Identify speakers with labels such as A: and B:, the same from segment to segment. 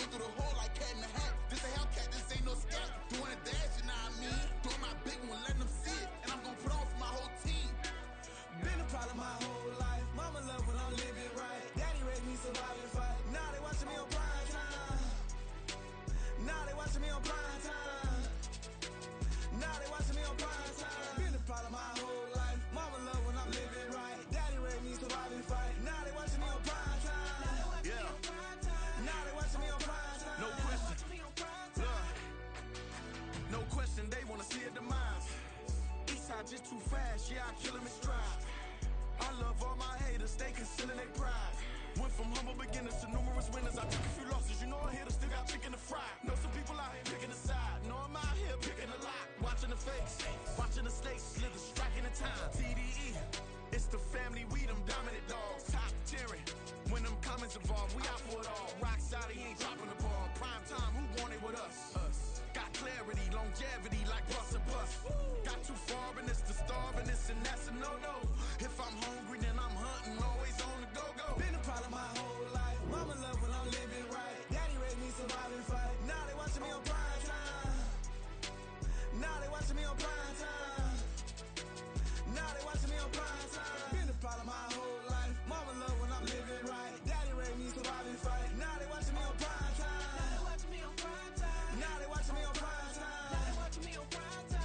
A: Slip through the hole like cat in the hat. This a Hellcat, this ain't no scat. Doing a dash, you know what I mean? Doing my big one, letting them see it. And I'm gonna put on for my whole team.
B: Been a problem my whole life. Mama love when I'm living right. Daddy raised me survive and fight. Now they watching me on prime time. Now they watching me on prime time. Now they watching me on prime time. Been a problem my whole life. Mama love when I'm living right. Daddy raised me survive and fight. Now they watching me on prime time.
C: Yeah.
B: Now they watching me on prime time.
C: No question. Look. No question, they wanna see a demise. Eastside just too fast, yeah, I kill them in stride. I love all my haters, they concealing their pride. Went from humble beginners to numerous winners. I took a few losses, you know I hit, still got chicken to fry. Know some people out here picking a side. Know I'm out here picking a lot. Watching the face, watching the stakes, slither, striking the time. TDE, it's the family, we them dominant dogs. Top tiering, when them comments involved, we out for it all. Rock side, he ain't dropping the ball. Prime time, who want it with us? Got clarity, longevity like bus and bus. Got too far and it's the starving, this and that's a no-no. If I'm hungry, then I'm hunting, always on the go-go.
B: Been a problem my whole life. Mama love when I'm living right. Daddy raised me survive and fight. Now they watching me on prime time. Now they watching me on prime time. Now they watching me on prime time. Been a problem my whole life. Mama love when I'm living right. Daddy raised me survive and fight. Now they watching me on prime time. Now they watching me on prime time. Now they watching me on prime time. Now they watching me on prime time.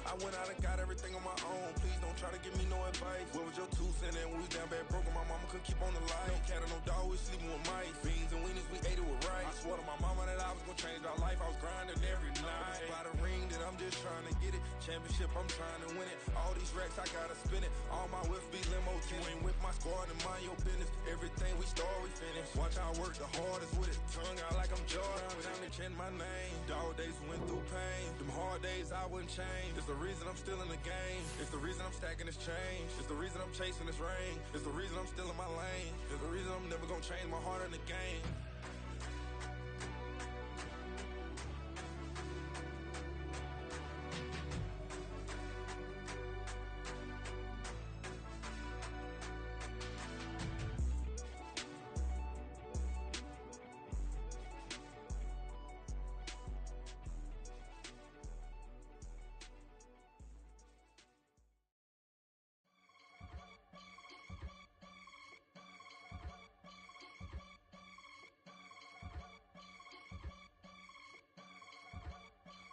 D: I went out and got everything on my own. Please don't try to give me no advice. What was your 2 cents and we was down bad broke and my mama couldn't keep on the light. No cat or no dog, we sleeping with mice. Beans and weenies, we ate it with rice. I swore to my mama that I was gonna change our life. I was grinding every night. By the ring that I'm just trying to get it. Championship, I'm trying to win it. All these racks, I gotta spin it. All my whips be limo. You ain't with my squad and mind your business. Everything we start, we finish. Watch I work the hardest with it. Tongue out like I'm Jordan. Without me change my name. Dog days went through pain. Them hard days I wouldn't change. It's the reason I'm still in the game. It's the reason I'm stacking this change. It's the reason I'm chasing this rain. It's the reason I'm still in my lane. It's the reason I'm never gonna change my heart in the game.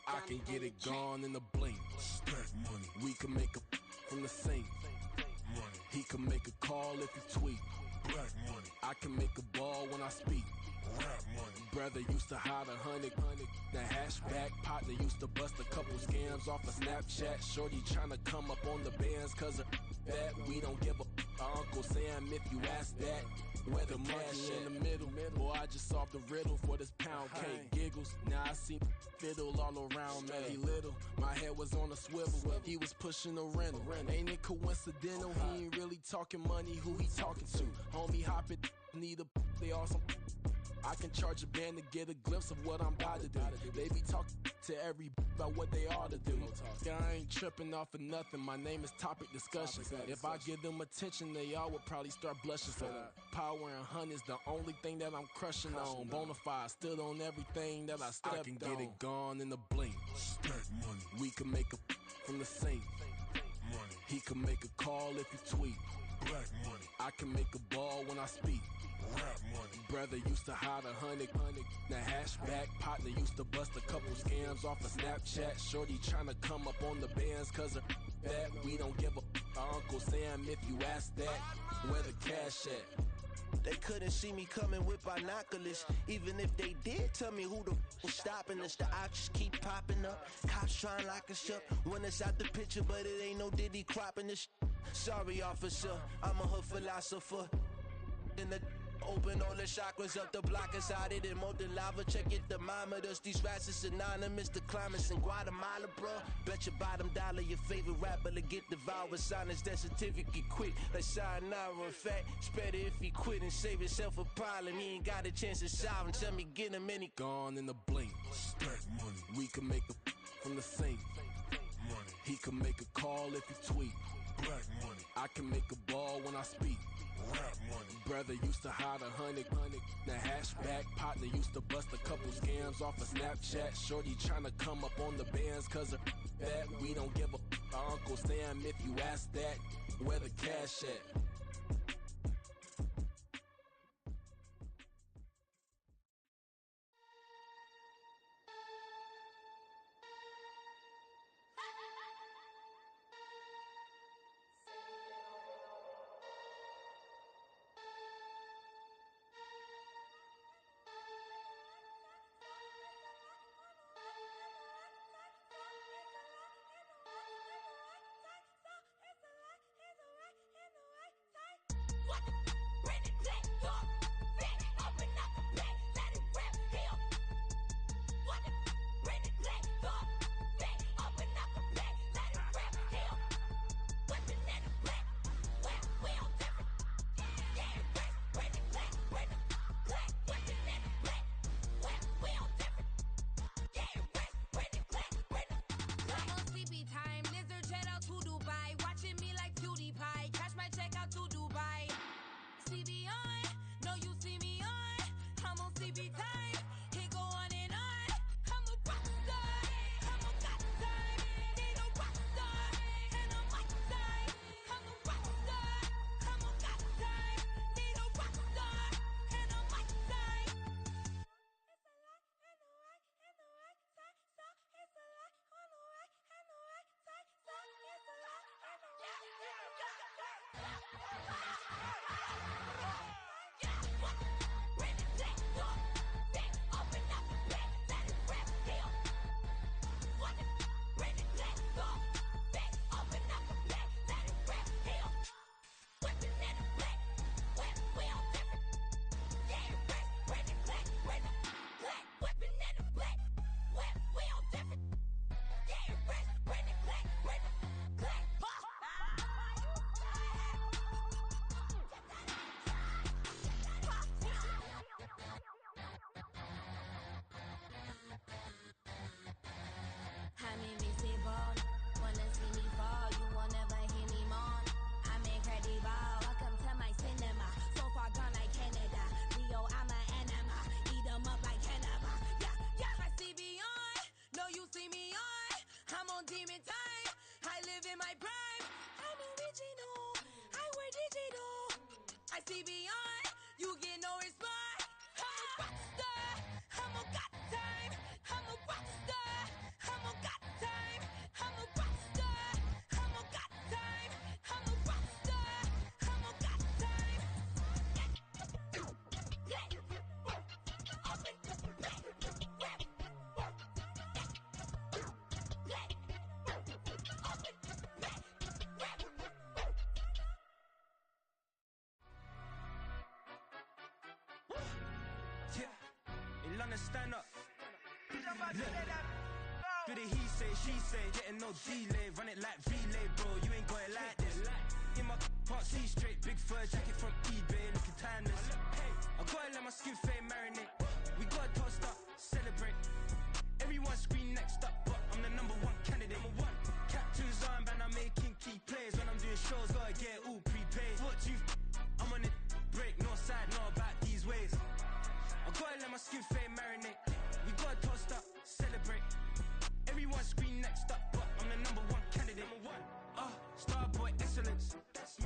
E: I can get it gone in a blink.
F: Stack money.
E: We can make a from the sink.
F: Money.
E: He can make a call if he tweet.
F: Black money.
E: I can make a ball when I speak.
F: Rap money.
E: Brother used to hide 100. The hashback partner used to bust a couple scams off of Snapchat. Shorty tryna come up on the bands cause of that. We don't give a Uncle Sam if you ask that. Where the money in the middle. Boy, I just solved the riddle for this pound cake. Giggles, now I see fiddle all around me. He little, my head was on a swivel. He was pushing a rental. Ain't it coincidental? He ain't really talking money, who he talking to? Homie hopping, need a they awesome. I can charge a band to get a glimpse of what I'm about to do. They be talking to every about what they ought to do. Yeah, I ain't tripping off of nothing. My name is Topic Discussion. If I give them attention, they all would probably start blushing. So power and hunt is the only thing that I'm crushing on. Bonafide, stood on everything that I stepped on. I can get it gone in a blink.
F: Stack money.
E: We can make a from the sink.
F: Money.
E: He can make a call if he tweet.
F: Black money.
E: I can make a ball when I speak.
F: Rap money.
E: Brother used to hide 100. The hashback partner used to bust a couple scams off of Snapchat. Shorty tryna come up on the bands cause of that. We don't give a Uncle Sam if you ask that. Where the cash at?
G: They couldn't see me coming with binoculars. Even if they did, tell me who the was stopping us. The options keep popping up. Cops trying lock us up. When it's out the picture, but it ain't no Diddy cropping this. Sorry, officer, I'm a hood philosopher. In the open all the chakras up the block inside it and molten lava. Check it thermometers. These rats is synonymous to climates in Guatemala, bro. Bet your bottom dollar your favorite rapper to get devoured. Sign his death certificate quick. Like sayonara. In fact, it's better if he quit and save himself a problem. He ain't got a chance to solve him. Tell me get him any
E: gone in a blink.
F: Stack money.
E: We can make a from the sink.
F: Money.
E: He can make a call if he tweet.
F: Black money.
E: I can make a ball when I speak.
F: Rap money.
E: Brother used to hide 100. The hatchback partner used to bust a couple scams off of Snapchat. Shorty tryna come up on the bands cause of that. We don't give a our Uncle Sam if you ask that. Where the cash at?
B: Stand up. Look. Do the he say, she say, getting no delay. Run it like relay, bro. You ain't got it like this. In my can't see straight. Big fur jacket from eBay, looking timeless. I gotta let my skin fade marinate. We gotta toast up, celebrate. Everyone scream next up, but I'm the number one candidate. Captain's armband, I'm making key plays. When I'm doing shows, gotta get all prepaid. What you I'm on it, break, no side, no about these ways. I gotta let my skin fade marinate. We gotta toast up, celebrate. Everyone scream next up, but I'm the number one candidate. Starboy excellence.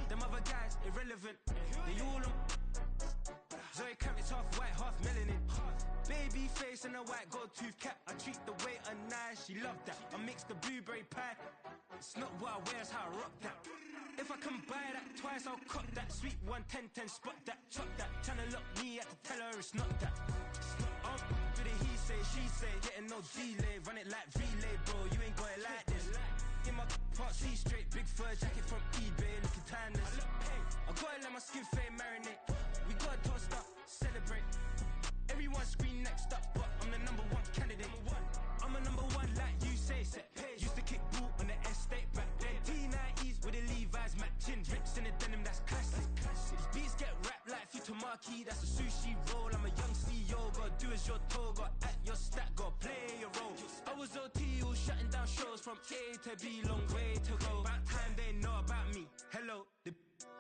B: Them other guys irrelevant. They all on. Zoe Kravitz half white, half melanin. Baby face and a white gold tooth cap. I treat the waiter nice, she love that. I mix the blueberry pie. It's not what I wear, it's how I rock that. If I can buy that twice, I'll cop that. Sweet 110, spot that, chop that. Tryna lock me, I have to tell her it's not that. Do the he say, she say, getting no delay. Run it like relay, bro, you ain't got it like this. In my part, see straight, big fur jacket from eBay, looking timeless. I gotta let my skin fade marinate. We gotta toast up, celebrate. Everyone scream next up, but I'm the number one candidate. I'm a number one like you say, set pace. Used to kick ball on the estate back then. T90s with the Levi's matching. Rips in the denim, that's classic. These beats get wrapped like Futamaki, that's a sushi roll. I'm a young CEO, gotta do as you're told. Gotta act your stat, gotta play your role. I was OT, all shutting down shows from A to B, long way to go. About time they know about me. Hello, the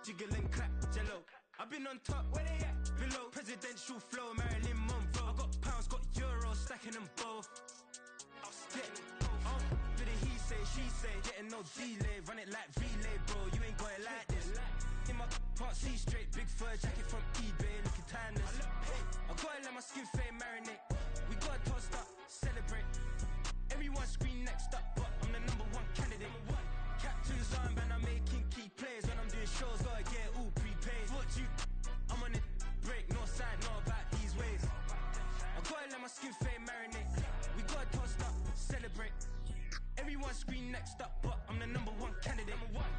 B: jiggle and clap, jello. I've been on top, where they at? Below, presidential flow, Marilyn Monroe. I got pounds, got euros, stacking them both. Bit of he say, she say, getting no delay, run it like relay, bro. You ain't got it like this. In my can't see straight, big fur jacket from eBay, looking timeless. I gotta let my skin fade marinate. We gotta toast up, celebrate. Everyone scream next up, but I'm the number one candidate. Captain's armband, I'm making key plays. When I'm doing shows, gotta get all prepaid. What you? I'm on it, break, no side, no about these ways. I gotta let my skin fade marinate. We gotta toast up, celebrate. Everyone scream next up, but I'm the number one candidate. Number one.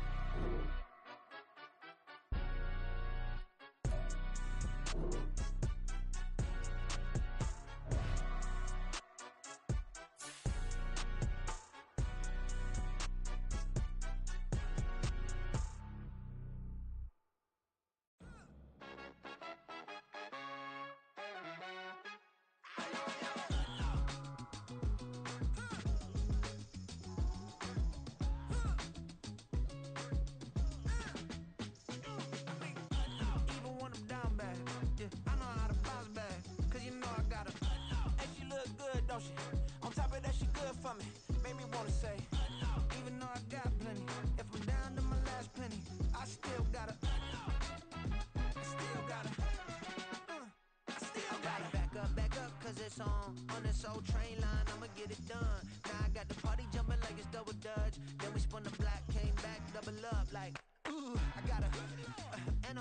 B: On top of that, she good for me. Made me wanna say, even though I got plenty, if I'm down to my last penny, I still gotta, back up, cause it's on this old train line, I'ma get it done. Now I got the party jumping like it's double dutch. Then we spun the block, came back, double up like, ooh, I got her, and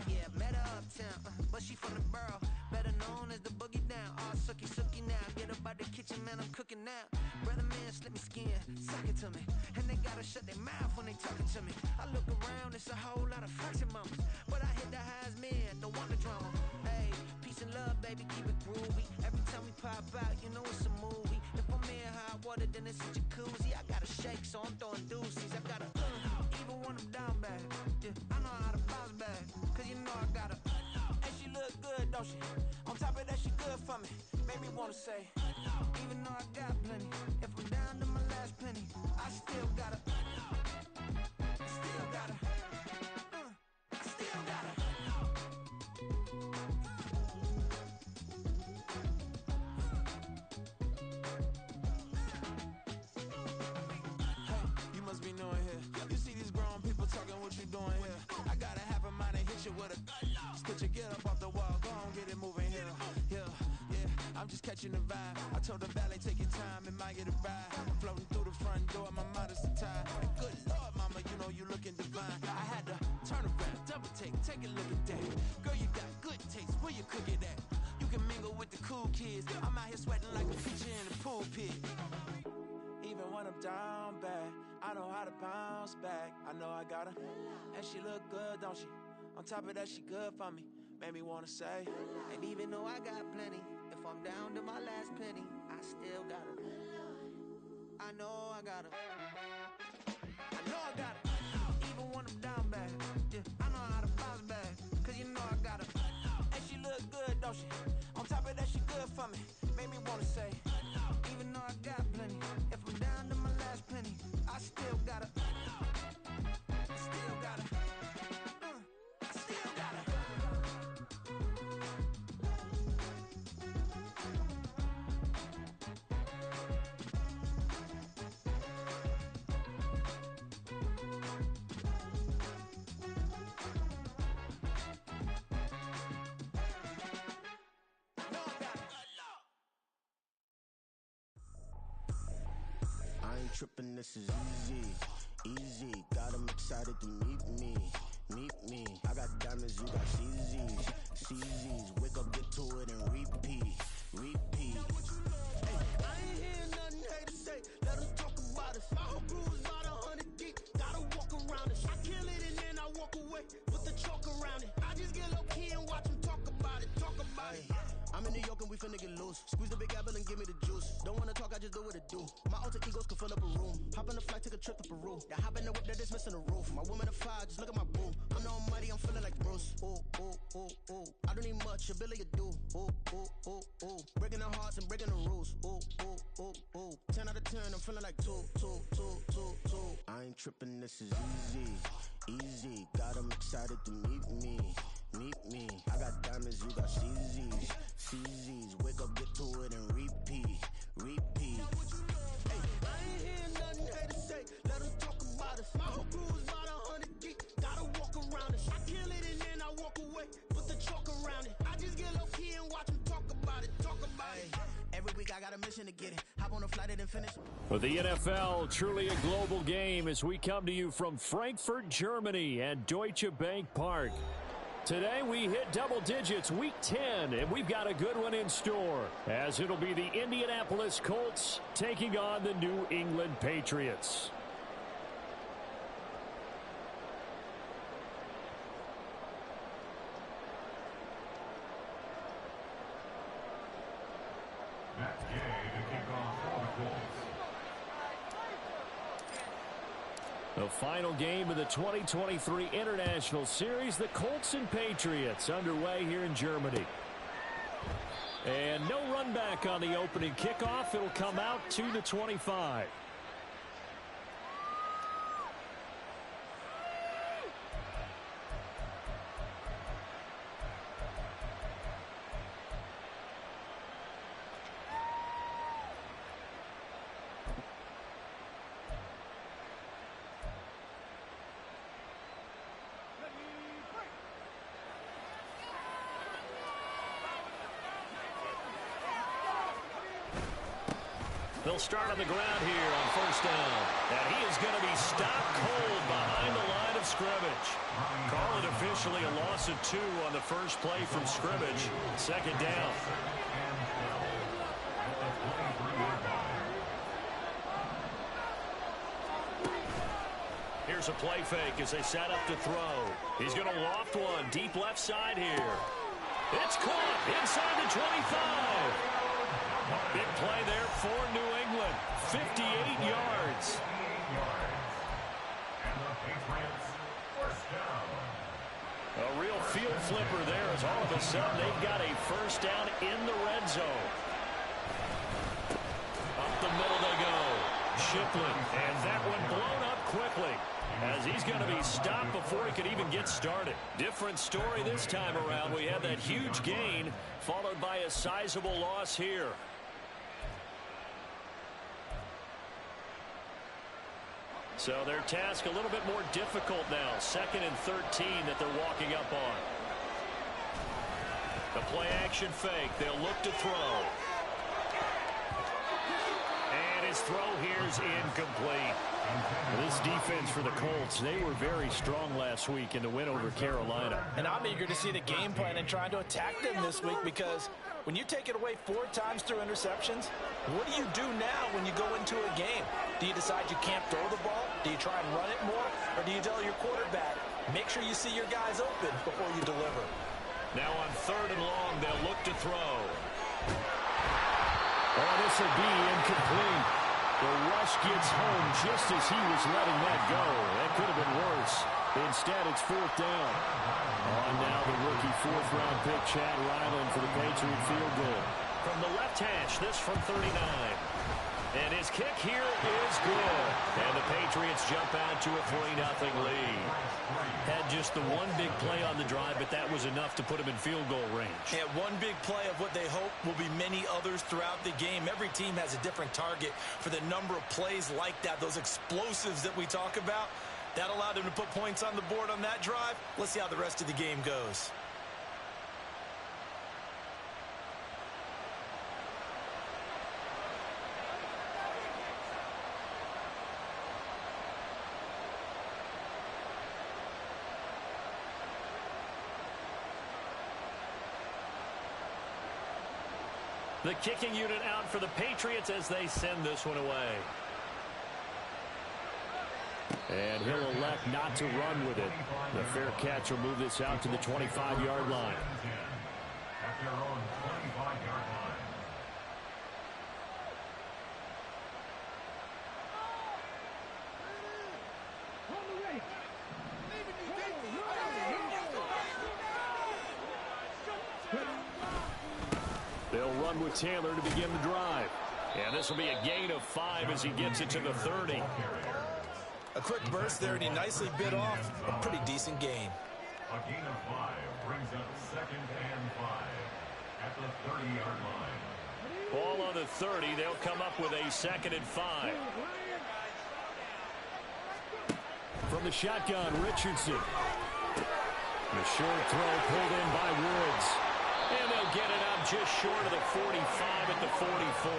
B: yeah, met her uptown, but she from the borough, better known as the boogie down. All sucky now, get up out the kitchen, man, I'm cooking now. Brother man, slip me skin, suck it to me, and they gotta shut their mouth when they talking to me. I look around, it's a whole lot of fraction mamas, but I hit the highs, man, don't want the drama. Hey, peace and love, baby, keep it groovy. Every time we pop out, you know it's a movie. If I'm in hot water, then it's a jacuzzi. I gotta shake, so I'm throwing deuces. I gotta, even when I'm down bad, yeah, I know how to bounce back, cause you know I gotta, and she look good, don't she? On top of that, she good for me. Made me wanna say, even though I got plenty, if I'm down to my last penny, I still gotta, Hey, you must be knowing here. You see these grown people talking, what you doing here? I got a half a mind to hit you with a split your get up off the wall, go on, get it moving here. Yeah, I'm just catching the vibe. I told the valet, take your time, it might get a ride. Floating through the front door, my mind is tied. And good Lord, mama, you know you looking divine. I had to turn around, double take a look at that. Girl, you got good taste, where you cook it at? You can mingle with the cool kids. I'm out here sweating like a teacher in the pool pit. Even when I'm down bad, I know how to bounce back. I know I got her, and she look good, don't she? On top of that, she good for me. Made me wanna say, and even though I got plenty, if I'm down to my last penny, I still got her. I know I got her. I know I got her. Even when I'm down bad, yeah, I know how to bounce back, cause you know I got her. And she look good, don't she? On top of that, she good for me. Made me wanna say, even though I got plenty, if I'm down to my last penny, I still got her. Still got her. I still got her.
G: I ain't tripping, this is easy. Got 'em excited to meet me. I got diamonds, you got CZs. Wake up, get to it and repeat. Hey, I ain't hear nothing hate to say. Let us talk about it. My whole crew is about 100 deep. Gotta walk around it. I kill it and then I walk away. Put the chalk around it. I just get low key and watch them talk about it. I'm in New York and we finna get loose. Squeeze the big apple and give me the juice. Don't wanna talk, I just do what it do. My alter egos can fill up a room. Hop on the flight, take a trip to Peru. That hop in the whip that is missing the roof. My woman a fire, just look at my boo. I'm no muddy, I'm feeling like Bruce. Ooh. I don't need much, ability to do. Ooh. Breaking the hearts and breaking the rules. Ooh. 10 out of 10, I'm feeling like two. I ain't tripping, this is easy. Got 'em excited to meet me. meet me. I got diamonds, you got CZs. CZs, wake up, get to it, and repeat. Repeat. Hey, I ain't hearing nothing haters say. Let them talk about us. My whole crew is about 100 deep. Gotta walk around it. I kill it and then I walk away. Put the chalk around it. I just get low key and watch them talk about it. Talk about it. Every week I got a mission to get it. Hop on a flight and then finish.
H: For the NFL, truly a global game as we come to you from Frankfurt, Germany and Deutsche Bank Park. Today we hit double digits, week 10, and we've got a good one in store, as it'll be the Indianapolis Colts taking on the New England Patriots. The final game of the 2023 International Series, the Colts and Patriots underway here in Germany. And no run back on the opening kickoff. It'll come out to the 25. They'll start on the ground here on first down. And he is going to be stopped cold behind the line of scrimmage. Call it officially a loss of 2 on the first play from scrimmage. Second down. Here's a play fake as they set up to throw. He's going to loft one deep left side here. It's caught inside the 25. Big play there for New England. 58 yards. A real field flipper there as all of a sudden they've got a first down in the red zone. Up the middle they go. Shipley, and that one blown up quickly as he's going to be stopped before he could even get started. Different story this time around. We have that huge gain followed by a sizable loss here. So their task a little bit more difficult now. 2nd and 13 that they're walking up on. The play action fake. They'll look to throw. And his throw here is incomplete. This defense for the Colts, they were very strong last week in the win over Carolina.
I: And I'm eager to see the game plan and trying to attack them this week, because when you take it away 4 times through interceptions, what do you do now when you go into a game? Do you decide you can't throw the ball? Do you try and run it more? Or do you tell your quarterback, make sure you see your guys open before you deliver?
H: Now on 3rd and long, they'll look to throw. Oh, this will be incomplete. The rush gets home just as he was letting that go. That could have been worse. Instead, it's 4th down. On now the rookie 4th-round pick, Chad Ryland, for the Patriot field goal. From the left hash, this from 39. And his kick here is good. And the Patriots jump out to a 3-0 lead. Had just the one big play on the drive, but that was enough to put him in field goal range.
I: Yeah, one big play of what they hope will be many others throughout the game. Every team has a different target for the number of plays like that, those explosives that we talk about. That allowed them to put points on the board on that drive. Let's see how the rest of the game goes.
H: The kicking unit out for the Patriots as they send this one away. And he'll elect not to run with it. The fair catch will move this out to the 25-yard line.
F: At their own 25-yard line.
H: They'll run with Taylor to begin the drive. And this will be a gain of 5 as he gets it to the 30.
I: A quick burst there, and he nicely bit off a pretty decent gain.
F: A gain of 5 brings up 2nd and 5 at the 30-yard line.
H: Ball on the 30. They'll come up with a 2nd and 5. From the shotgun, Richardson. The short throw pulled in by Woods. And they'll get it up just short of the 45 at the 44.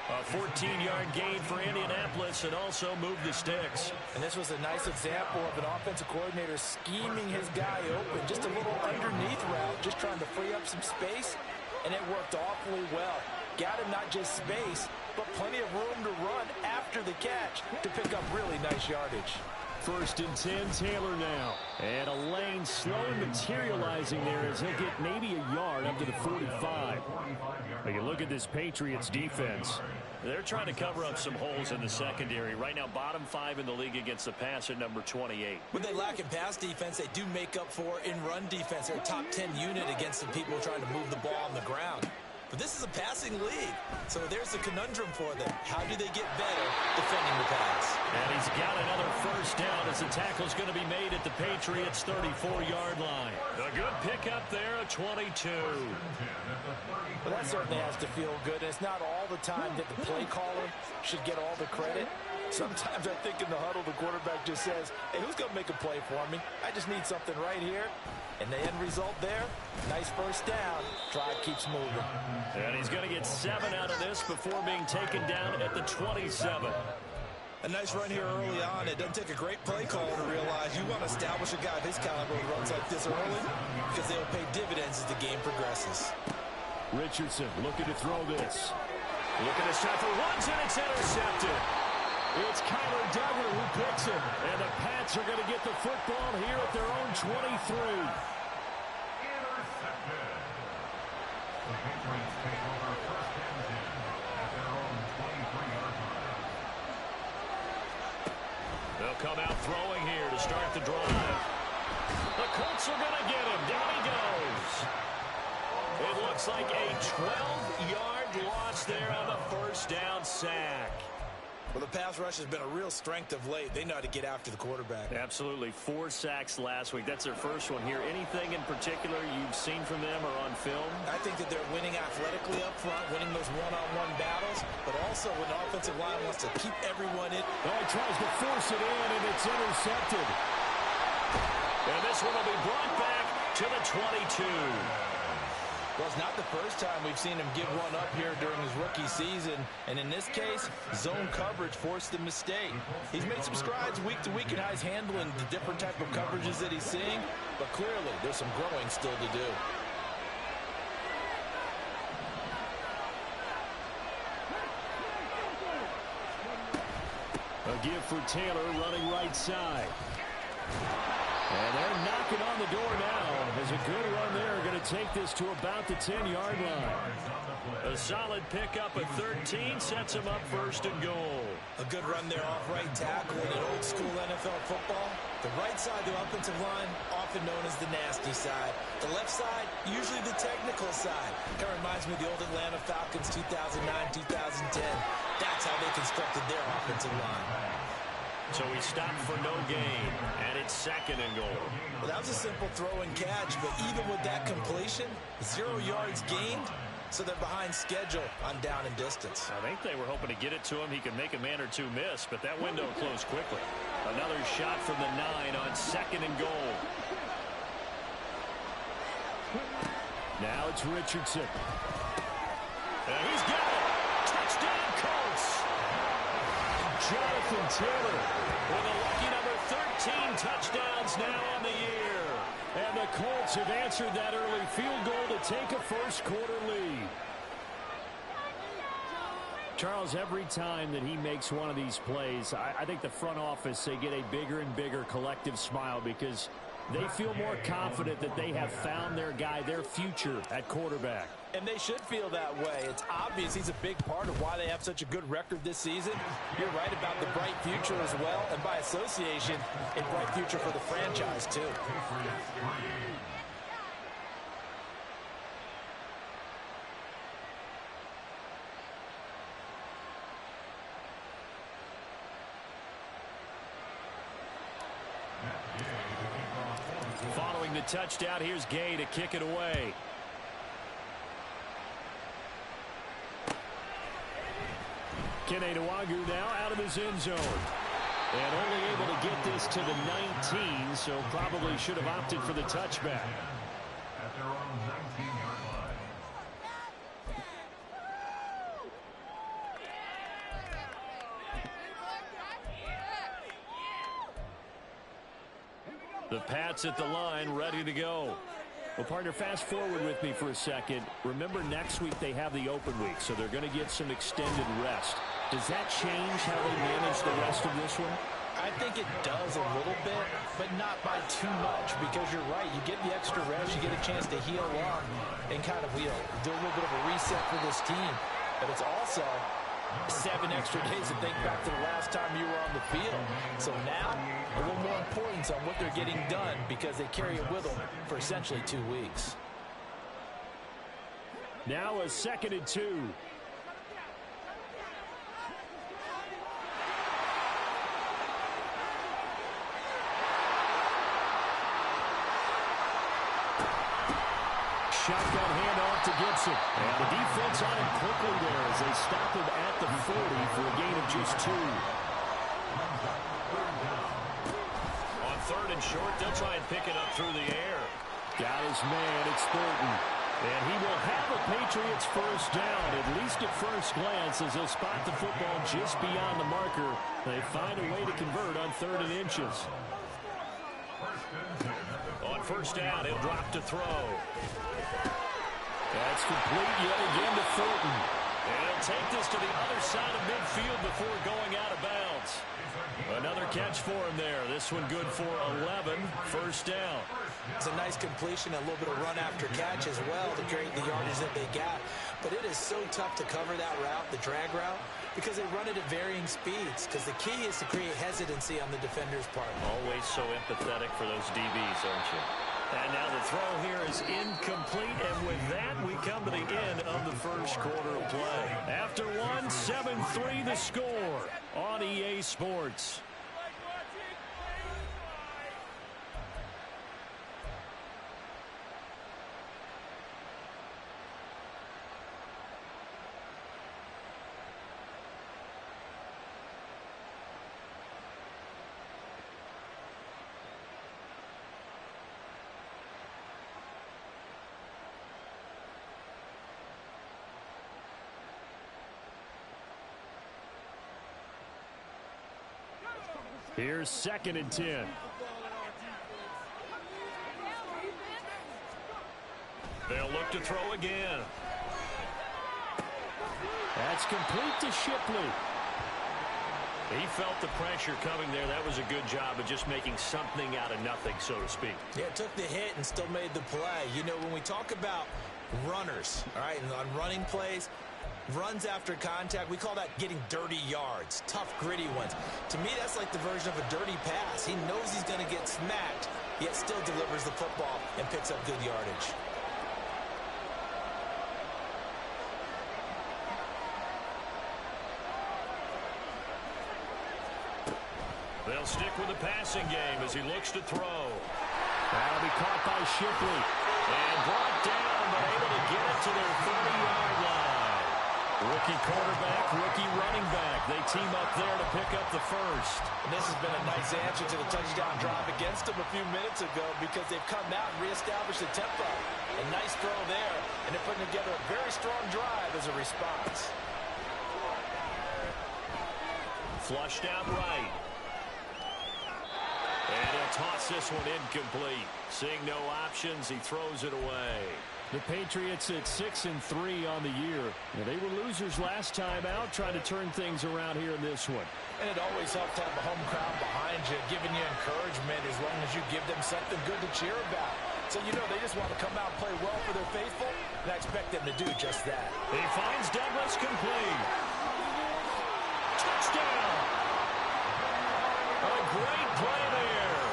H: A 14-yard gain for Indianapolis and also move the sticks.
I: And this was a nice example of an offensive coordinator scheming his guy open. Just a little underneath route, just trying to free up some space. And it worked awfully well. Got him not just space, but plenty of room to run after the catch to pick up really nice yardage.
H: 1st and 10, Taylor now. And a lane slowly materializing there as he'll get maybe a yard up to the 45. But you look at this Patriots defense. They're trying to cover up some holes in the secondary. Right now, bottom 5 in the league against the pass at number 28.
I: When they lack in pass defense, they do make up for in run defense. They're a top 10 unit against the people trying to move the ball on the ground. But this is a passing league, so there's a conundrum for them. How do they get better defending the pass?
H: And he's got another 1st down as the tackle's going to be made at the Patriots' 34-yard line. A good pickup there, a 22.
I: Well, that certainly has to feel good. And it's not all the time that the play caller should get all the credit. Sometimes I think in the huddle, the quarterback just says, hey, who's going to make a play for me? I just need something right here. And the end result there, nice 1st down. Drive keeps moving.
H: And he's going to get 7 out of this before being taken down at the 27.
I: A nice run here early on. It doesn't take a great play caller to realize you want to establish a guy of his caliber who runs like this early because they'll pay dividends as the game progresses.
H: Richardson looking to throw this. Looking to set for Woods, and it's intercepted. It's Kyler Duggar who picks him. And the Pats are going to get the football here at their own 23.
F: Intercepted. The Patriots take over 1st and 10 at their own 23-yard line.
H: They'll come out throwing here to start the drive. The Colts are going to get him. Down he goes. It looks like a 12-yard loss there on the 1st down sack.
I: Well, the pass rush has been a real strength of late. They know how to get after the quarterback.
H: Absolutely. 4 sacks last week. That's their first one here. Anything in particular you've seen from them or on film?
I: I think that they're winning athletically up front, winning those one-on-one battles, but also when the offensive line wants to keep everyone in.
H: Oh, he tries to force it in, and it's intercepted. And this one will be brought back to the 22.
I: Well, it's not the first time we've seen him give one up here during his rookie season. And in this case, zone coverage forced the mistake. He's made some strides week to week in how he's handling the different type of coverages that he's seeing. But clearly, there's some growing still to do.
H: A give for Taylor running right side. And they're knocking on the door now. There's a good run there. Going to take this to about the 10-yard line. A solid pickup at 13 sets him up 1st and goal.
I: A good run there off right tackle in an old school NFL football. The right side of the offensive line, often known as the nasty side. The left side, usually the technical side. Kind of reminds me of the old Atlanta Falcons 2009, 2010. That's how they constructed their offensive line.
H: So he stopped for no gain, and it's 2nd and goal.
I: Well, that was a simple throw and catch, but even with that completion, 0 yards gained, so they're behind schedule on down and distance.
H: I think they were hoping to get it to him. He could make a man or two miss, but that window closed quickly. Another shot from the 9 on 2nd and goal. Now it's Richardson. And he's got it. Touchdown, Colts. Jonathan Taylor with a lucky number 13 touchdowns now on the year. And the Colts have answered that early field goal to take a first-quarter lead. Charles, every time that he makes one of these plays, I think the front office, they get a bigger and bigger collective smile because they feel more confident that they have found their guy, their future at quarterback.
I: And they should feel that way. It's obvious he's a big part of why they have such a good record this season. You're right about the bright future as well, and by association, a bright future for the franchise, too.
H: the touchdown. Here's Gay to kick it away. Kene Nwangwu now out of his end zone. And only able to get this to the 19, so probably should have opted for the touchback.
F: At their own 19-yard line.
H: The Pats at the line, ready to go. Well, partner, fast forward with me for a second. Remember, next week they have the open week, so they're going to get some extended rest. Does that change how they manage the rest of this one?
I: I think it does a little bit, but not by too much, because you're right. You get the extra rest, you get a chance to heal up and kind of, do a little bit of a reset for this team. But it's also 7 extra days to think back to the last time you were on the field. So now, a little more importance on what they're getting done, because they carry it with them for essentially 2 weeks.
H: Now a 2nd and 2. Shotgun handoff to Gibson. And the defense on him quickly there as they stop him at the 40 for a gain of just 2. On 3rd and short, they'll try and pick it up through the air. Got his man, it's Thornton. And he will have a Patriots first down, at least at first glance, as they'll spot the football just beyond the marker. They find a way to convert on 3rd and inches. On first down, he'll drop to throw. That's complete yet again to Thornton. And he'll take this to the other side of midfield before going out of bounds. Another catch for him there. This one good for 11. First down.
I: It's a nice completion, a little bit of run after catch as well to create the yardage that they got. But it is so tough to cover that route, the drag route, because they run it at varying speeds. Because the key is to create hesitancy on the defender's part.
H: Always so empathetic for those DBs, aren't you? And now the throw here is incomplete, and with that, we come to the end of the first quarter of play. After one, 7-3 the score on EA Sports. Here's 2nd and 10. They'll look to throw again. That's complete to Shipley. He felt the pressure coming there. That was a good job of just making something out of nothing, so to speak.
I: Yeah, took the hit and still made the play. You know, when we talk about runners, all right, and on running plays, runs after contact, we call that getting dirty yards, tough, gritty ones. To me, that's like the version of a dirty pass. He knows he's going to get smacked, yet still delivers the football and picks up good yardage.
H: They'll stick with the passing game as he looks to throw. That'll be caught by Shipley. And brought down, but able to get it to their 30-yard line. Rookie quarterback, rookie running back. They team up there to pick up the first.
I: And this has been a nice answer to the touchdown drive against them a few minutes ago, because they've come out and reestablished the tempo. A nice throw there, and they're putting together a very strong drive as a response.
H: Flushed out right. And he'll toss this one incomplete. Seeing no options, he throws it away. The Patriots at 6-3 on the year. Now, they were losers last time out, trying to turn things around here in this one.
I: And it always helps to have a home crowd behind you, giving you encouragement as long as you give them something good to cheer about. So, you know, they just want to come out and play well for their faithful, and I expect them to do just that.
H: He finds Douglas complete. Touchdown! A great play there.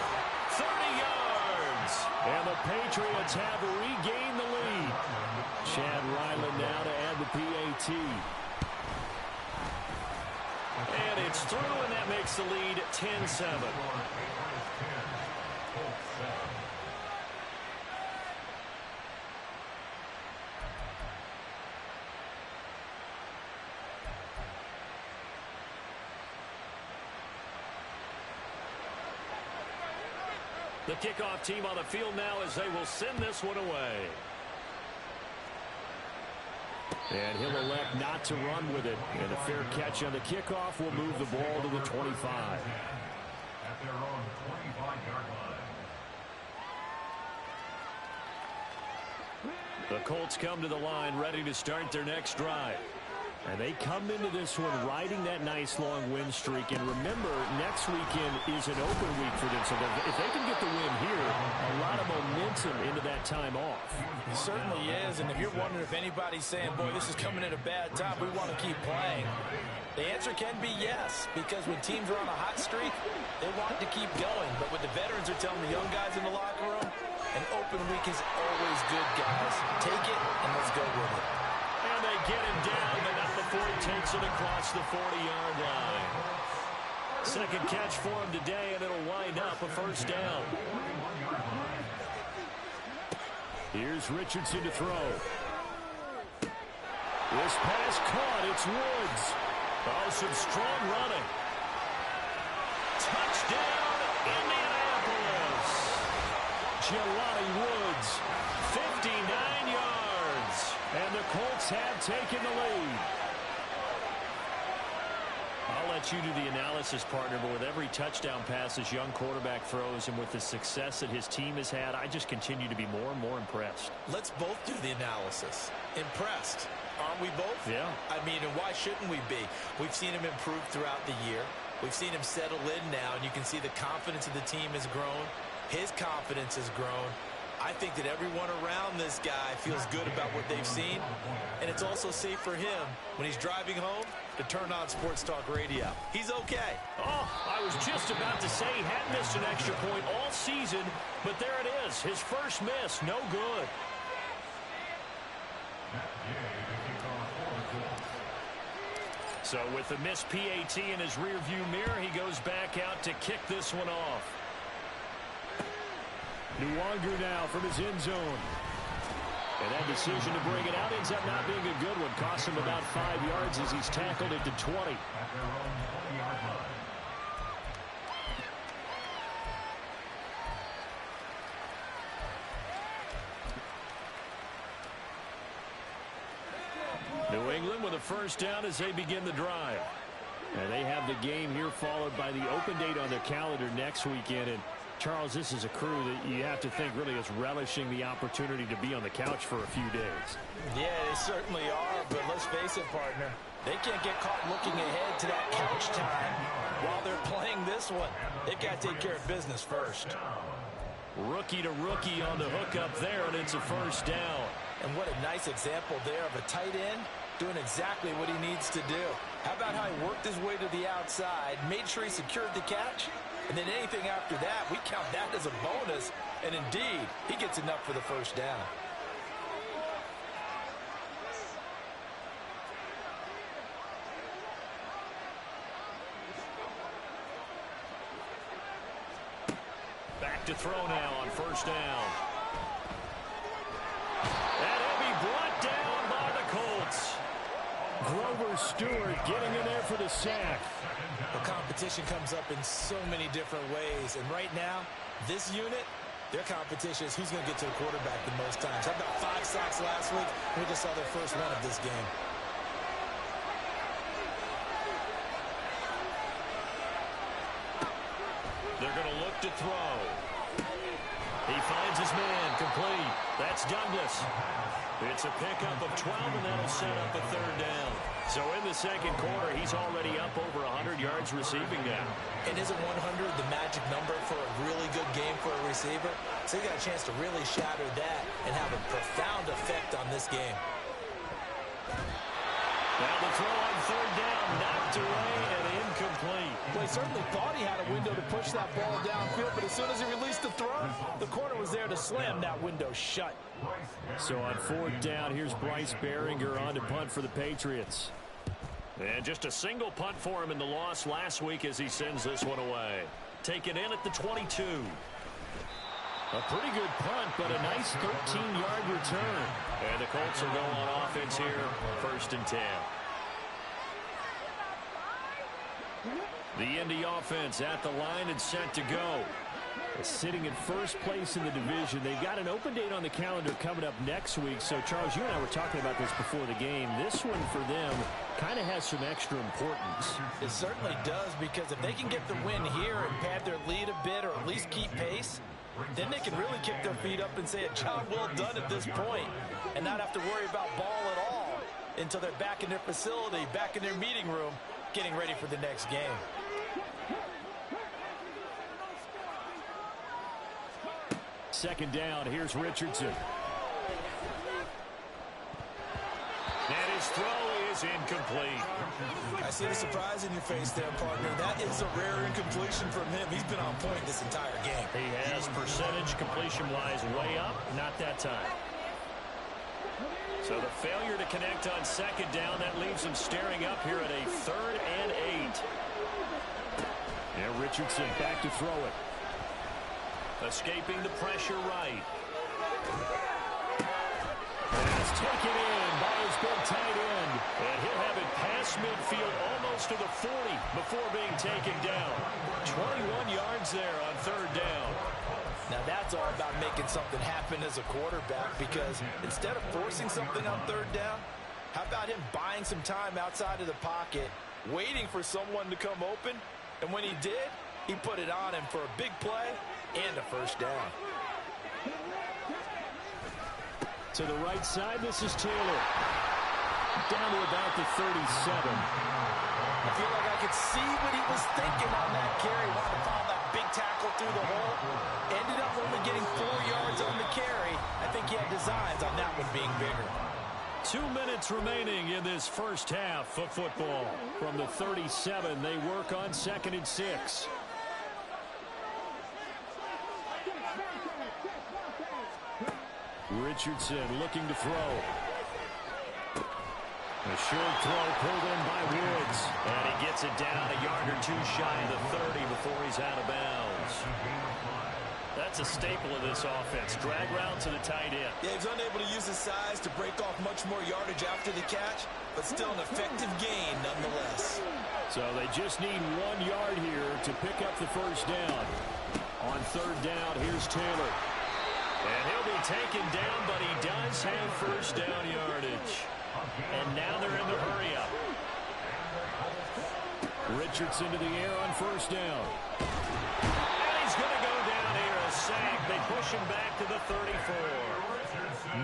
H: 30 yards. And the Patriots have regained the lead. Chad Ryland now to add the PAT. And it's through, and that makes the lead 10-7. The kickoff team on the field now as they will send this one away. And he'll elect not to run with it. And a fair catch on the kickoff will move the ball to the 25.
F: At their own 25-yard line.
H: The Colts come to the line ready to start their next drive. And they come into this one riding that nice long win streak. And remember, next weekend is an open week for them. So if they can get the win here, a lot of momentum into that time off.
I: It certainly is. And if you're wondering if anybody's saying, boy, this is coming at a bad time, we want to keep playing, the answer can be yes. Because when teams are on a hot streak, they want to keep going. But what the veterans are telling the young guys in the locker room, an open week is always good, guys. Take it and let's go with it.
H: And they get him down, but not before he takes it across the 40-yard line. Second catch for him today, and it'll wind up a first down. Here's Richardson to throw. This pass caught. It's Woods. Oh, some strong running. Touchdown, Indianapolis. Jelani Woods, 59 yards. And the Colts have taken the lead. I'll let you do the analysis, partner, but with every touchdown pass this young quarterback throws and with the success that his team has had, I just continue to be more and more impressed.
I: Let's both do the analysis. Impressed. Aren't we both?
H: Yeah.
I: I mean, and why shouldn't we be? We've seen him improve throughout the year. We've seen him settle in now, and you can see the confidence of the team has grown. His confidence has grown. I think that everyone around this guy feels good about what they've seen, and it's also safe for him when he's driving home to turn on Sports Talk Radio. He's okay.
H: Oh, I was just about to say he hadn't missed an extra point all season, but there it is. His first miss, no good. So with the missed PAT in his rearview mirror, he goes back out to kick this one off. Nwangu now from his end zone. And that decision to bring it out ends up not being a good one. Costs him about 5 yards as he's tackled at the 20.
F: At their own 20-yard line.
H: New England with a first down as they begin the drive. And they have the game here followed by the open date on their calendar next weekend. And Charles, this is a crew that you have to think really is relishing the opportunity to be on the couch for a few days.
I: Yeah, they certainly are, but let's face it, partner. They can't get caught looking ahead to that couch time while they're playing this one. They've got to take care of business first.
H: Rookie to rookie on the hookup there, and it's a first down.
I: And what a nice example there of a tight end doing exactly what he needs to do. How about how he worked his way to the outside, made sure he secured the catch, and then anything after that, we count that as a bonus. And indeed, he gets enough for the first down.
H: Back to throw now on first down. And he'll be brought down by the Colts. Grover Stewart getting in there for the sack.
I: The competition comes up in so many different ways. And right now, this unit, their competition is who's going to get to the quarterback the most times. How about 5 sacks last week? We just saw their first one of this game.
H: They're going to look to throw. He finds his man, complete. That's Douglas. It's a pickup of 12, and that'll set up a third down. So in the second quarter, he's already up over 100 yards receiving now.
I: And isn't 100 the magic number for a really good game for a receiver? So he got a chance to really shatter that and have a profound effect on this game.
H: Now the throw on third down, knocked away and incomplete.
I: Well, he certainly thought he had a window to push that ball downfield, but as soon as he released the throw, the corner was there to slam that window shut.
H: So on fourth down, here's Bryce Baringer on to punt for the Patriots. And just a single punt for him in the loss last week as he sends this one away. Taken in at the 22. A pretty good punt, but a nice 13-yard return. And the Colts will go on offense here, 1st and 10. The Indy offense at the line and set to go. Sitting in first place in the division. They've got an open date on the calendar coming up next week. So, Charles, you and I were talking about this before the game. This one for them kind of has some extra importance.
I: It certainly does, because if they can get the win here and pad their lead a bit or at least keep pace, then they can really kick their feet up and say a job well done at this point and not have to worry about ball at all until they're back in their facility, back in their meeting room, getting ready for the next game.
H: Second down, here's Richardson. And his throw is incomplete.
B: I see the surprise in your face there, partner. That is a rare incompletion from him. He's been on point this entire game.
H: He has percentage completion-wise way up, not that time. So the failure to connect on second down, that leaves him staring up here at a 3rd and 8. And Richardson back to throw it. Escaping the pressure right. Pass taken in by his big tight end. And he'll have it past midfield almost to the 40 before being taken down. 21 yards there on 3rd down.
I: Now that's all about making something happen as a quarterback, because instead of forcing something on 3rd down, how about him buying some time outside of the pocket, waiting for someone to come open, and when he did, he put it on him for a big play and a 1st down.
H: To the right side, this is Taylor. Down to about the 37.
I: I feel like I could see what he was thinking on that carry. Wanted to follow that big tackle through the hole. Ended up only getting 4 yards on the carry. I think he had designs on that one being bigger.
H: 2 minutes remaining in this first half of football. From the 37, they work on 2nd and 6. Richardson looking to throw. A short throw pulled in by Woods. And he gets it down a yard or 2 shy of the 30 before he's out of bounds. That's a staple of this offense. Drag route to the tight end.
B: Yeah, he's unable to use his size to break off much more yardage after the catch, but still an effective gain nonetheless.
H: So they just need 1 yard here to pick up the 1st down. On 3rd down, here's Taylor. And he'll be taken down, but he does have 1st down yardage. And now they're in the hurry-up. Richardson to the air on 1st down. And he's going to go down here, a sack. They push him back to the 34.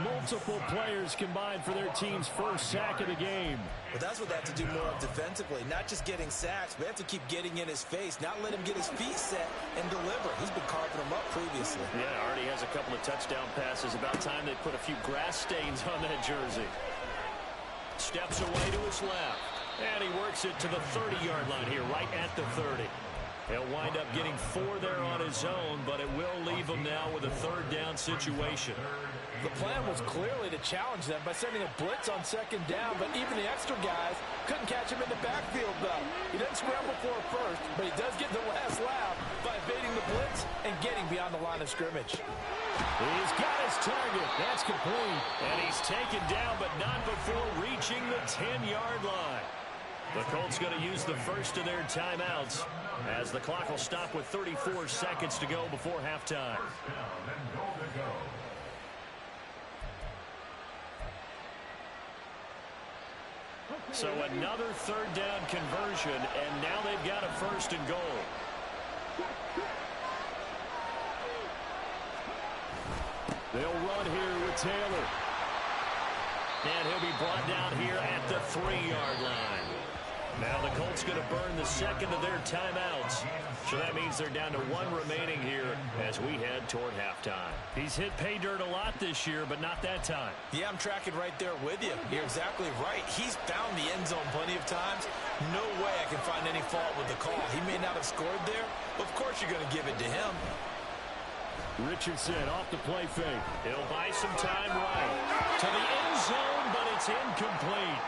H: Multiple players combined for their team's 1st sack of the game.
B: But that's what they have to do more of defensively. Not just getting sacks, but they have to keep getting in his face, not let him get his feet set and deliver. He's been carving them up previously.
H: Yeah, already has a couple of touchdown passes. About time they put a few grass stains on that jersey. Steps away to his left. And he works it to the 30-yard line here, right at the 30. He'll wind up getting 4 there on his own, but it will leave him now with a 3rd down situation.
I: The plan was clearly to challenge them by sending a blitz on 2nd down, but even the extra guys couldn't catch him in the backfield, though. He doesn't scramble for a first, but he does get the last laugh by evading the blitz and getting beyond the line of scrimmage.
H: He's got his target. That's complete. And he's taken down, but not before reaching the 10-yard line. The Colts going to use the first of their timeouts as the clock will stop with 34 seconds to go before halftime. So another 3rd down conversion, and now they've got a 1st and goal. They'll run here with Taylor. And he'll be brought down here at the 3-yard line. Now the Colts going to burn the 2nd of their timeouts. So that means they're down to 1 remaining here as we head toward halftime. He's hit pay dirt a lot this year, but not that time.
B: Yeah, I'm tracking right there with you. You're exactly right. He's found the end zone plenty of times. No way I can find any fault with the call. He may not have scored there, but of course you're going to give it to him.
H: Richardson off the play fake. He'll buy some time right to the end zone, but it's incomplete.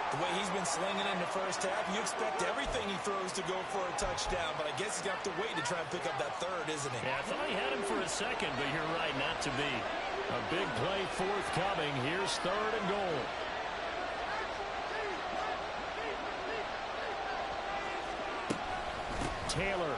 B: The way he's been slinging in the first half, you expect everything he throws to go for a touchdown, but I guess he's going to have to wait to try and pick up that 3rd, isn't he?
H: Yeah, I thought he had him for a second, but you're right, not to be. A big play forthcoming. Here's 3rd and goal. Taylor.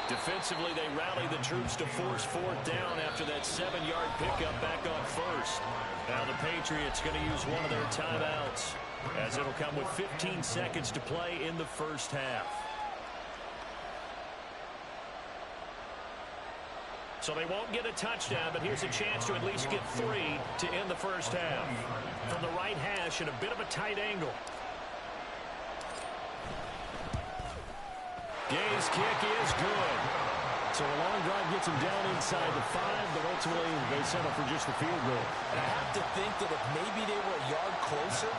H: Defensively, they rally the troops to force fourth down after that 7-yard pickup back on first. Now the Patriots going to use one of their timeouts, as it'll come with 15 seconds to play in the first half. So they won't get a touchdown, but here's a chance to at least get 3 to end the first half. From the right hash at a bit of a tight angle. Gay's kick is good. So a long drive gets him down inside the 5, but ultimately they settle for just the field goal.
I: And I have to think that if maybe they were a yard closer,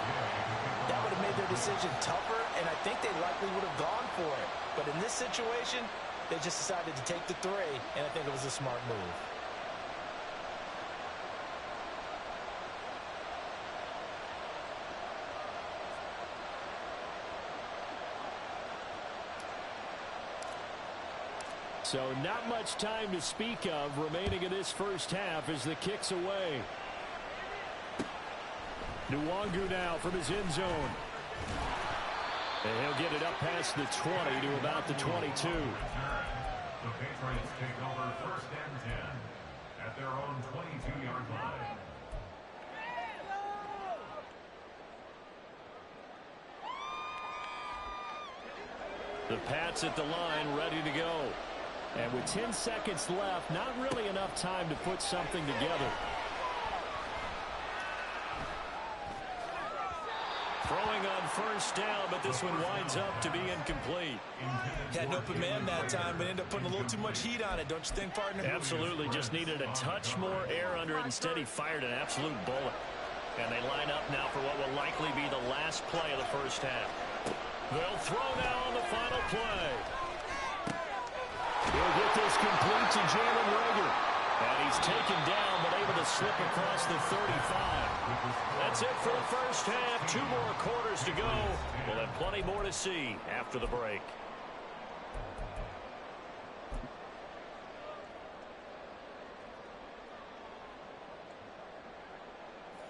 I: that would have made their decision tougher, and I think they likely would have gone for it. But in this situation, they just decided to take the 3, and I think it was a smart move.
H: So not much time to speak of remaining in this first half as the kick's away. Nwangu now from his end zone. And he'll get it up past the 20 to about the 22.
F: The Patriots take over first and 10 at their own 22-yard line.
H: The Pats at the line, ready to go. And with 10 seconds left, not really enough time to put something together. Throwing on first down, but this one winds up to be incomplete.
I: Had an open man that time, but ended up putting a little too much heat on it, don't you think, partner?
H: Absolutely, just needed a touch more air under it. Instead, he fired an absolute bullet. And they line up now for what will likely be the last play of the first half. They'll throw now on the final play. He'll get this complete to Jalen Reagor. And he's taken down, but able to slip across the 35. That's it for the first half. 2 more quarters to go. We'll have plenty more to see after the break.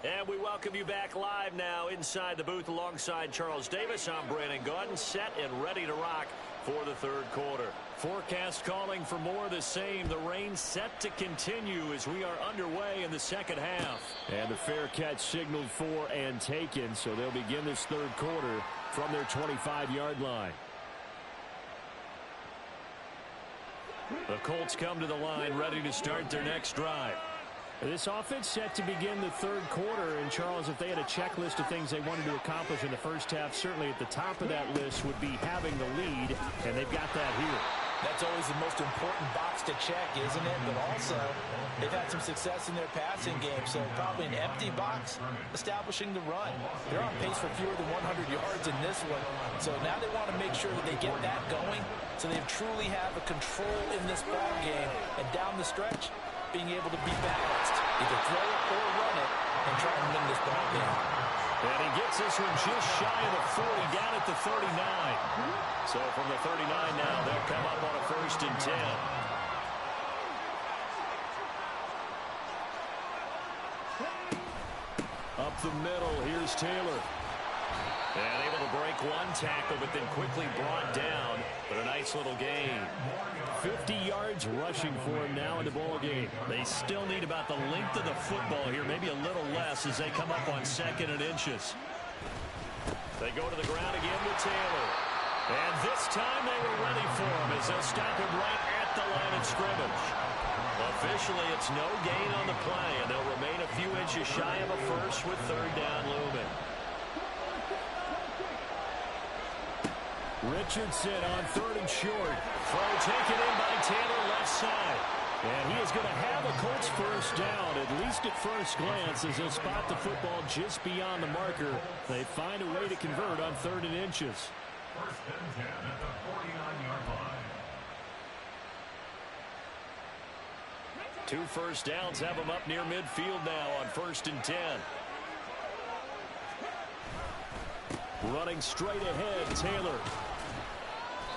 H: And we welcome you back live now inside the booth alongside Charles Davis. I'm Brandon Gaudin, set and ready to rock for the third quarter. Forecast calling for more of the same. The rain set to continue as we are underway in the second half. And the fair catch signaled for and taken, so they'll begin this third quarter from their 25-yard line. The Colts come to the line ready to start their next drive. This offense set to begin the third quarter, and Charles, if they had a checklist of things they wanted to accomplish in the first half, certainly at the top of that list would be having the lead, and they've got that here.
I: That's always the most important box to check, isn't it? But also, they've had some success in their passing game, so probably an empty box establishing the run. They're on pace for fewer than 100 yards in this one, so now they want to make sure that they get that going so they truly have a control in this ball game, and down the stretch, being able to be balanced, either throw it or run it, and try and win this ball game.
H: And he gets this one just shy of the 40, down at the 39. So from the 39 now, they'll come up on a 1st and 10. Up the middle, here's Taylor. And able to break one tackle, but then quickly brought down. But a nice little gain. 50 yards rushing for him now in the ball game. They still need about the length of the football here, maybe a little less as they come up on 2nd and inches. They go to the ground again with Taylor. And this time they were ready for him as they'll stop him right at the line of scrimmage. Officially, it's no gain on the play, and they'll remain a few inches shy of a first with 3rd down looming. Richardson on 3rd and short. Throw taken in by Taylor left side. And he is going to have a Colts first down, at least at first glance, as they'll spot the football just beyond the marker. They find a way to convert on 3rd and inches.
F: 1st and 10 at the 49-yard line.
H: 2 first downs have them up near midfield now on 1st and 10. Running straight ahead, Taylor.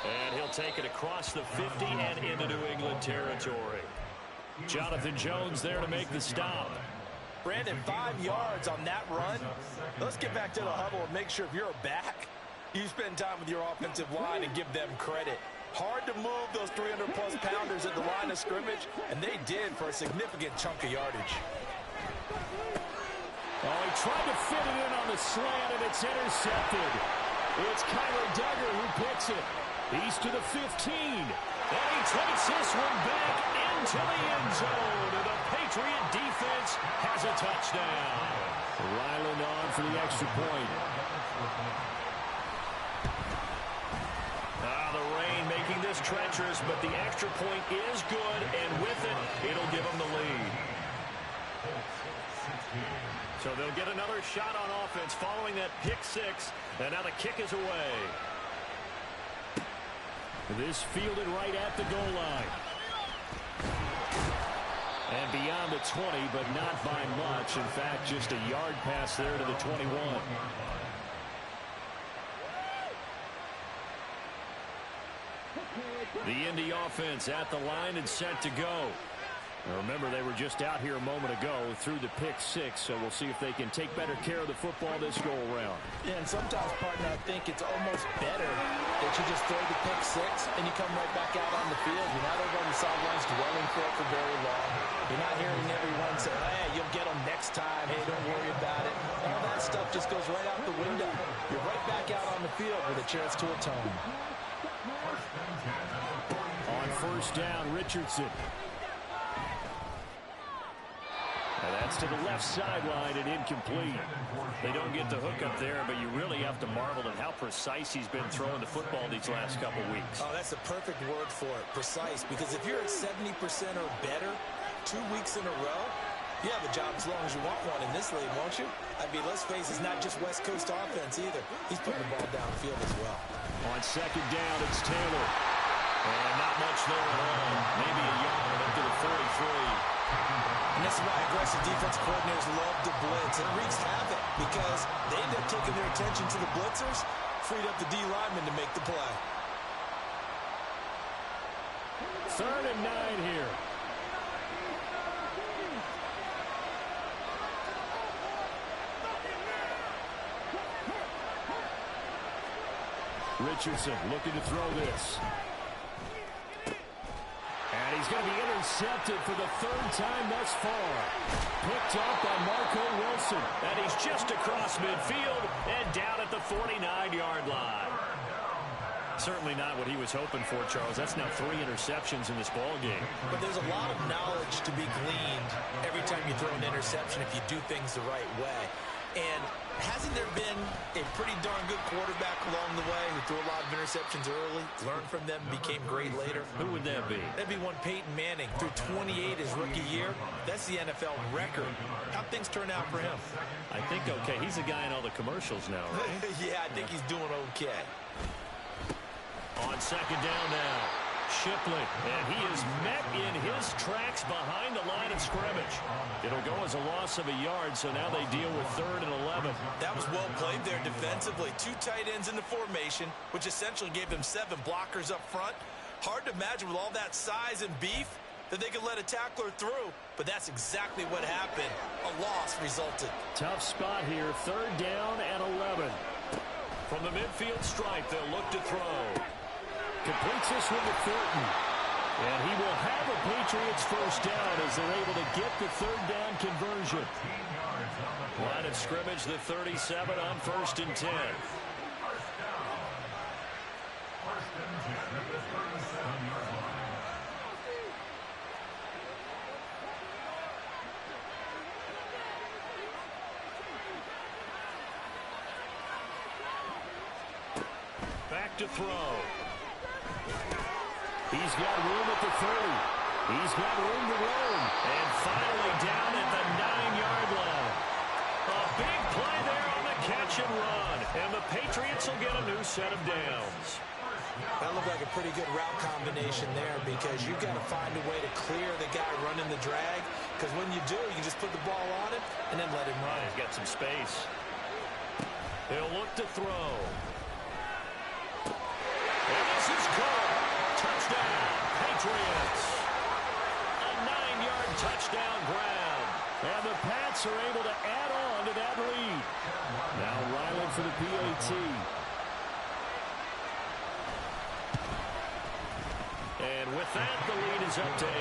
H: And he'll take it across the 50 and into New England territory. Jonathan Jones there to make the stop.
I: Brandon, 5 yards on that run. Let's get back to the huddle and make sure if you're a back, you spend time with your offensive line and give them credit. Hard to move those 300-plus pounders at the line of scrimmage, and they did for a significant chunk of yardage.
H: Oh, he tried to fit it in on the slant, and it's intercepted. It's Kyler Duggar who picks it. He's to the 15. And he takes this one back into the end zone. And the Patriot defense has a touchdown. Ryland on for the extra point. The rain making this treacherous, but the extra point is good, and with it, it'll give them the lead. So they'll get another shot on offense following that pick six, and now the kick is away. This fielded right at the goal line. And beyond the 20, but not by much. In fact, just a yard pass there to the 21. The Indy offense at the line and set to go. Now remember, they were just out here a moment ago through the pick six, so we'll see if they can take better care of the football this go-around.
I: Yeah, and sometimes, partner, I think it's almost better that you just throw the pick six and you come right back out on the field. You're not over on the sidelines dwelling for it for very long. You're not hearing everyone say, hey, you'll get them next time. Hey, don't worry about it. All that stuff just goes right out the window. You're right back out on the field with a chance to atone.
H: On first down, Richardson. And that's to the left sideline and incomplete. They don't get the hook up there, but you really have to marvel at how precise he's been throwing the football these last couple weeks.
I: Oh, that's a perfect word for it, precise, because if you're at 70% or better 2 weeks in a row, you have a job as long as you want one in this league, won't you? I mean, let's face it, it's not just West Coast offense either. He's putting the ball downfield as well.
H: On second down, it's Taylor. And not much there at all. Maybe a yard up to the 43.
I: And this is why aggressive defense coordinators love to blitz. It wreaks havoc because they end up taking their attention to the blitzers, freed up the D lineman to make the play.
H: 3rd and 9 here. Richardson looking to throw this. And he's going to be intercepted for the 3rd time thus far. Picked up by Marco Wilson. And he's just across midfield and down at the 49-yard line. Certainly not what he was hoping for, Charles. That's now 3 interceptions in this ball game.
I: But there's a lot of knowledge to be gleaned every time you throw an interception if you do things the right way. And hasn't there been a pretty darn good quarterback along the way who threw a lot of interceptions early, learned from them, became great later?
H: Who would that be?
I: That'd be one Peyton Manning. Threw 28 his rookie year. That's the NFL record. How'd things turn out for him?
H: I think okay. He's a guy in all the commercials now, right?
I: Yeah, I think he's doing okay.
H: On second down now, Shipley, and he is met in his tracks behind the line of scrimmage. It'll go as a loss of a yard, so now they deal with 3rd and 11.
I: That was well played there defensively. 2 tight ends in the formation, which essentially gave them 7 blockers up front. Hard to imagine with all that size and beef that they could let a tackler through, but that's exactly what happened. A loss resulted.
H: Tough spot here, 3rd down and 11. From the midfield stripe, they'll look to throw. Completes this one to Thornton. And he will have a Patriots first down as they're able to get the 3rd down conversion. Line of scrimmage, the 37 on 1st and 10. Back to throw. He's got room at the 30. He's got room to roam. And finally down at the 9-yard line. A big play there on the catch and run. And the Patriots will get a new set of downs.
I: That looked like a pretty good route combination there because you've got to find a way to clear the guy running the drag. Because when you do, you can just put the ball on him and then let him run.
H: He's got some space. They'll look to throw. And this is good. Touchdown, Patriots. A 9-yard touchdown grab. And the Pats are able to add on to that lead. Now Ryland for the PAT. with that, the lead is up to 8.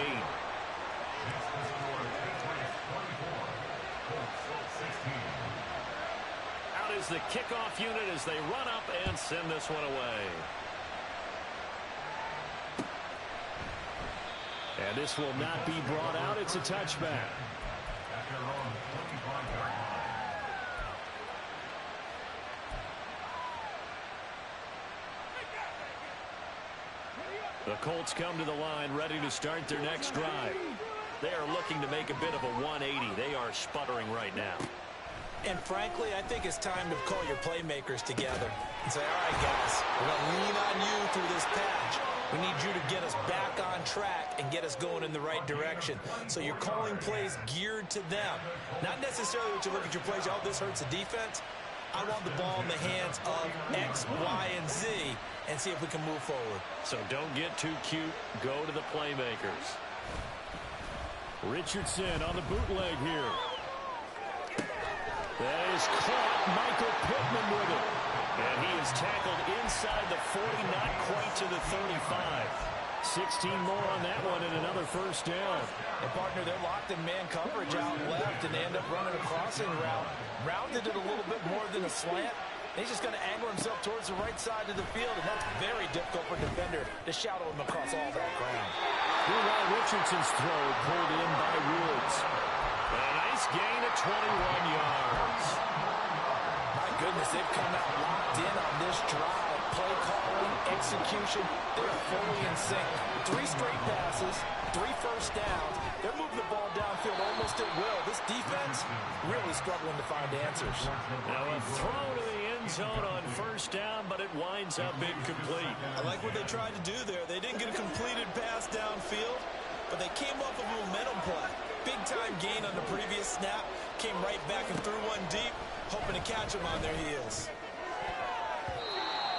H: Out is the kickoff unit as they run up and send this one away. And this will not be brought out. It's a touchback. The Colts come to the line ready to start their next drive. They are looking to make a bit of a 180. They are sputtering right now.
I: And frankly, I think it's time to call your playmakers together and say, all right, guys, we're going to lean on you through this patch. We need you to get us back on track and get us going in the right direction. So you're calling plays geared to them. Not necessarily when you look at your plays, oh, this hurts the defense. I want the ball in the hands of X, Y, and Z and see if we can move forward.
H: So don't get too cute. Go to the playmakers. Richardson on the bootleg here. That is caught. Michael Pittman with it. And he is tackled inside the 40, not quite to the 35. 16 more on that one and another first down.
I: And partner, they're locked in man coverage out left, and they end up running a crossing route. Rounded it a little bit more than a slant. He's just going to angle himself towards the right side of the field, and that's very difficult for a defender to shadow him across all that ground.
H: Meanwhile, Richardson's throw pulled in by Woods. A nice gain of 21 yards.
I: My goodness, they've come out locked in on this drive. Play calling, execution, they're fully in sync. 3 straight passes, 3 first downs. They're moving the ball downfield almost at will. This defense really struggling to find answers.
H: Now a throw to the end zone on first down, but it winds up incomplete.
B: I like what they tried to do there. They didn't get a completed pass downfield, but they came off of a momentum play. Big-time gain on the previous snap. Came right back and threw one deep, hoping to catch them on their heels.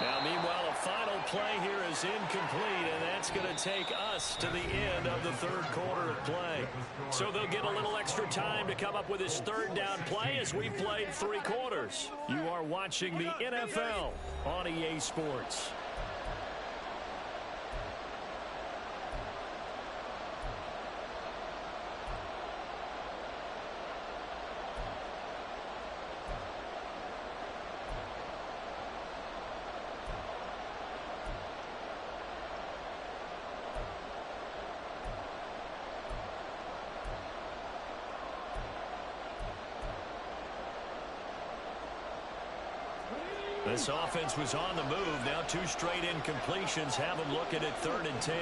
H: Now, meanwhile, a final play here is incomplete, and that's going to take us to the end of the third quarter of play. So they'll get a little extra time to come up with this third down play as we played 3 quarters. You are watching the NFL on EA Sports. This offense was on the move. Now 2 straight incompletions have them looking at 3rd and 10.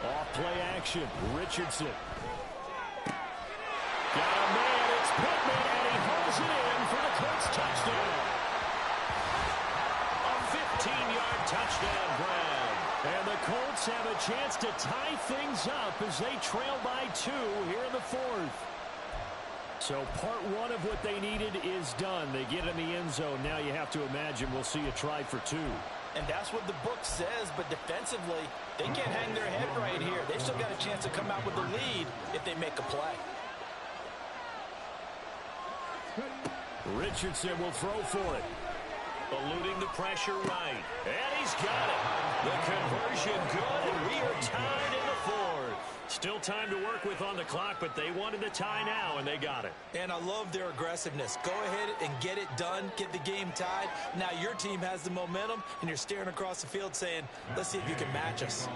H: Off play action. Richardson. Got a man. It's Pittman, and he hauls it in for the Colts touchdown. A 15-yard touchdown grab. And the Colts have a chance to tie things up as they trail by 2 here in the 4th. So part 1 of what they needed is done. They get in the end zone. Now you have to imagine we'll see a try for 2.
I: And that's what the book says, but defensively, they can't hang their head right here. They've still got a chance to come out with the lead if they make a play.
H: Richardson will throw for it. Eluding the pressure right. And he's got it. The conversion good, and we are tied in the 4th. Still time to work with on the clock, but they wanted the tie now, and they got it.
I: And I love their aggressiveness. Go ahead and get it done, get the game tied. Now your team has the momentum, and you're staring across the field saying, let's see if you can match us.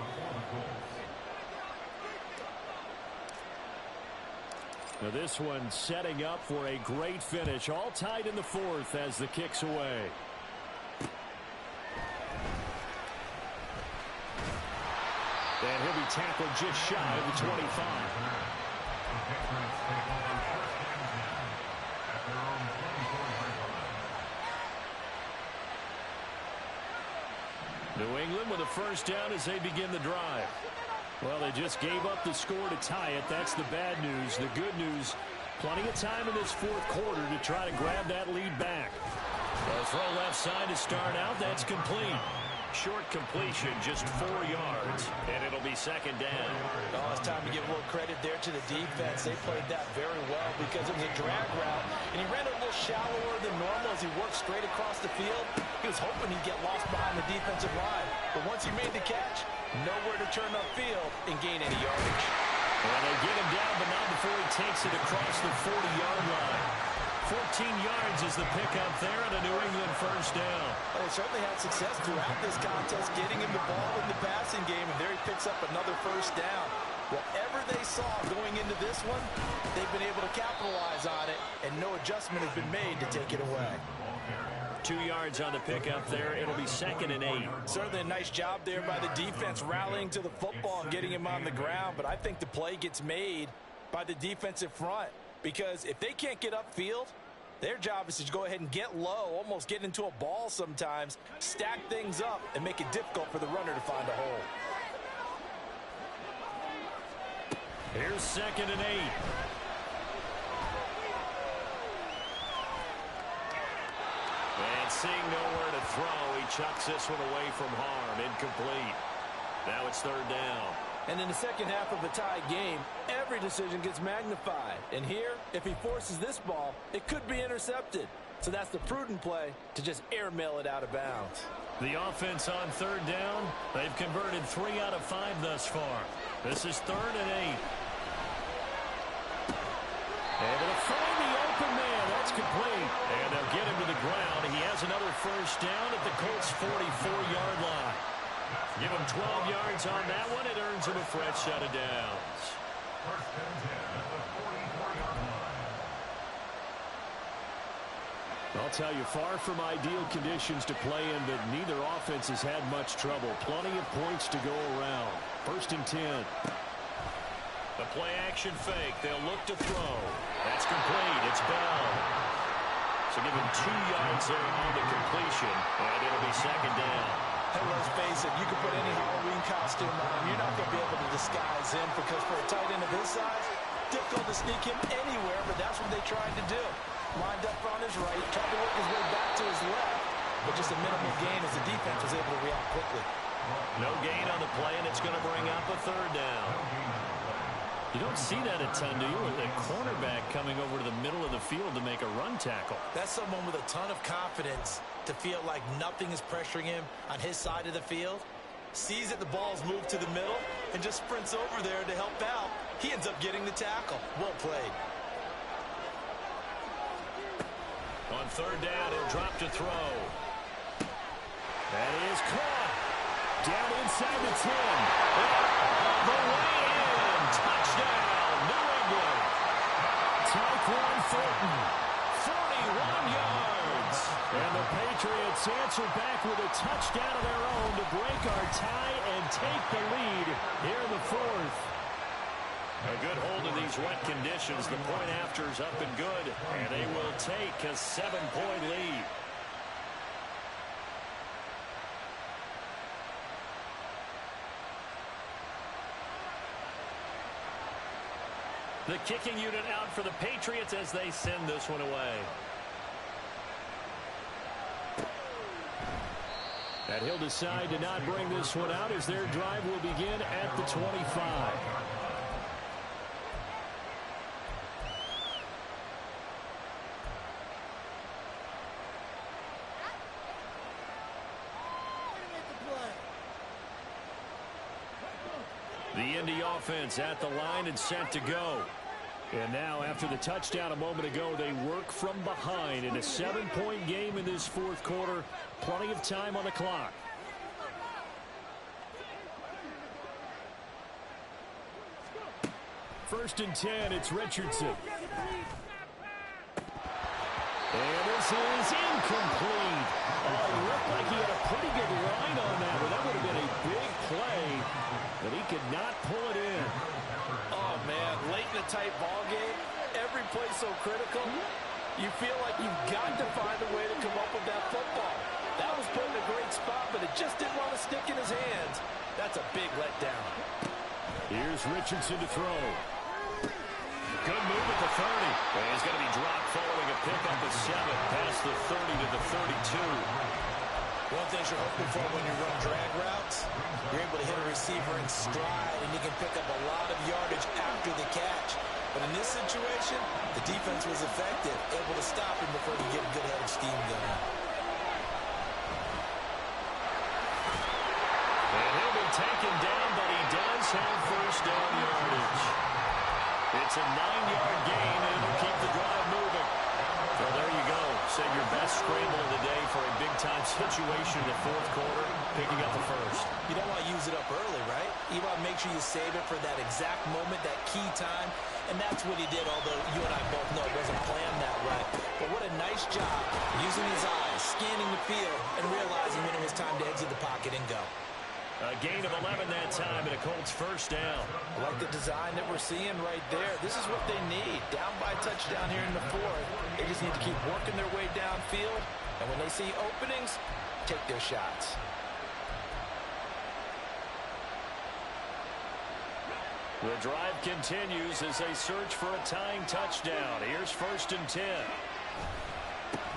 H: Now this one setting up for a great finish. All tied in the 4th as the kick's away. And he'll be tackled just shy of the 25. New England with a first down as they begin the drive. Well, they just gave up the score to tie it. That's the bad news. The good news, plenty of time in this 4th quarter to try to grab that lead back. A throw left side to start out. That's complete. Short completion, just 4 yards, and it'll be 2nd down.
I: Oh, it's time to give a little credit there to the defense. They played that very well because it was a drag route. and he ran a little shallower than normal as he worked straight across the field. He was hoping he'd get lost behind the defensive line, but once he made the catch, nowhere to turn upfield and gain any yardage.
H: Well, they get him down, but not before he takes it across the 40-yard line. 14 yards is the pickup there, and a New England first down.
I: Well, they certainly had success throughout this contest, getting him the ball in the passing game, and there he picks up another first down. Whatever they saw going into this one, they've been able to capitalize on it, and no adjustment has been made to take it away.
H: 2 yards on the pickup there. It'll be 2nd and 8.
I: Certainly a nice job there by the defense rallying to the football and getting him on the ground, but I think the play gets made by the defensive front, because if they can't get upfield, their job is to go ahead and get low, almost get into a ball sometimes, stack things up, and make it difficult for the runner to find a hole.
H: Here's 2nd and 8. And seeing nowhere to throw, he chucks this one away from harm. Incomplete. Now it's 3rd down.
I: And in the second half of a tie game, every decision gets magnified. And here, if he forces this ball, it could be intercepted. So that's the prudent play, to just airmail it out of bounds.
H: The offense on 3rd down, they've converted 3 out of 5 thus far. This is 3rd and 8. Able to find the open man. That's complete. And they'll get him to the ground. He has another first down at the Colts' 44-yard line. Give him 12 yards on that one. It earns him a fresh set of downs.
F: First and 10 at the 44-yard line.
H: I'll tell you, far from ideal conditions to play in, but neither offense has had much trouble. Plenty of points to go around. 1st and 10. The play-action fake. They'll look to throw. That's complete. It's Bell. So give him 2 yards there on the completion, and it'll be 2nd down.
I: Hey, let's face it, you can put any Halloween costume on him. You're not going to be able to disguise him, because for a tight end of his size, difficult to sneak him anywhere, but that's what they tried to do. Lined up on his right, tried to work his way back to his left, but just a minimal gain as the defense was able to react quickly.
H: No gain on the play, and it's going to bring up a 3rd down. You don't see that a ton, do you? With a cornerback coming over to the middle of the field to make a run tackle.
I: That's someone with a ton of confidence to feel like nothing is pressuring him on his side of the field. Sees that the ball's moved to the middle and just sprints over there to help out. He ends up getting the tackle. Well played.
H: On 3rd down, he'll drop to throw. That is caught. Down inside the 10. All the way in. Touchdown, New England. Tyquan Thornton, 41 yards. And the Patriots answer back with a touchdown of their own to break our tie and take the lead here in the 4th. A good hold in these wet conditions. The point after's up and good, and they will take a 7-point lead. The kicking unit out for the Patriots as they send this one away. And he'll decide to not bring this one out as their drive will begin at the 25. The Indy offense at the line and set to go. And now, after the touchdown a moment ago, they work from behind in a 7-point game in this 4th quarter. Plenty of time on the clock. First and 10, it's Richardson. And this is incomplete. Oh, it looked like he had a pretty good line on that, but that would have been a big play, but he could not pull it in.
I: Oh, man, late in a tight ball game, every play so critical, you feel like you've got to find a way to come up with that football. That was put in a great spot, but it just didn't want to stick in his hands. That's a big letdown.
H: Here's Richardson to throw. Good move at the 30. And he's going to be dropped following a pickup of 7 past the 30 to the 32.
I: One thing you're hoping for when you run drag routes, you're able to hit a receiver in stride, and you can pick up a lot of yardage after the catch. But in this situation, the defense was effective, able to for him to get a good head of steam going.
H: And he'll be taken down, but he does have first down yardage. It's a 9-yard gain, and it'll keep the drive moving. Well, there you go. Save your best scramble of the day for a big-time situation in the fourth quarter, picking up the first.
I: You don't want to use it up early, right? You want to make sure you save it for that exact moment, that key time, and that's what he did, although you and I both know it wasn't planned that way. But what a nice job using his eyes, scanning the field, and realizing when it was time to exit the pocket and go.
H: A gain of 11 that time, and a Colts first down.
I: I like the design that we're seeing right there. This is what they need. Down by a touchdown here in the fourth. They just need to keep working their way downfield. And when they see openings, take their shots.
H: The drive continues as they search for a tying touchdown. Here's 1st and 10.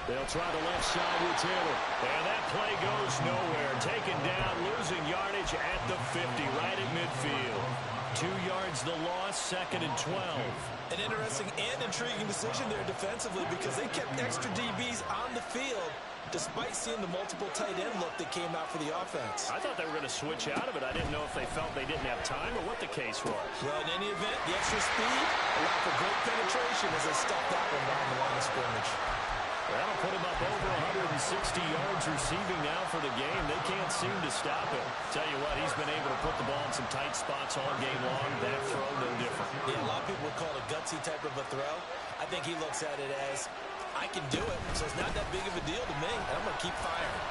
H: They'll try the left side with Taylor. And that play goes nowhere. Taken down, losing yardage at the 50, right at midfield. 2 yards the loss, 2nd and 12.
I: An interesting and intriguing decision there defensively because they kept extra DBs on the field despite seeing the multiple tight end look that came out for the offense.
H: I thought they were going to switch out of it. I didn't know if they felt they didn't have time or what the case was.
I: Well, in any event, the extra speed allowed for great penetration as they stuffed that one down the line of scrimmage.
H: That'll put him up over 160 yards receiving now for the game. They can't seem to stop it. Tell you what, he's been able to put the ball in some tight spots all game long. That throw, no different.
I: Yeah, a lot of people would call it a gutsy type of a throw. I think he looks at it as, I can do it, so it's not that big of a deal to me, and I'm going to keep firing.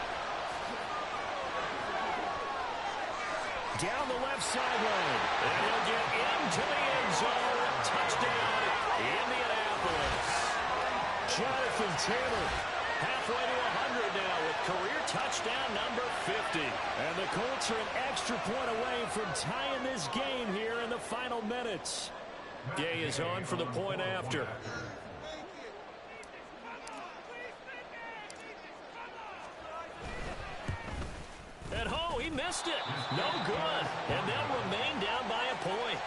H: Down the left sideline, and he'll get into the end zone. Touchdown, Indianapolis. Jonathan Taylor, halfway to 100 now with career touchdown number 50. And the Colts are an extra point away from tying this game here in the final minutes. Gay is on for the point after. And he missed it. No good. And they'll remain down by a point.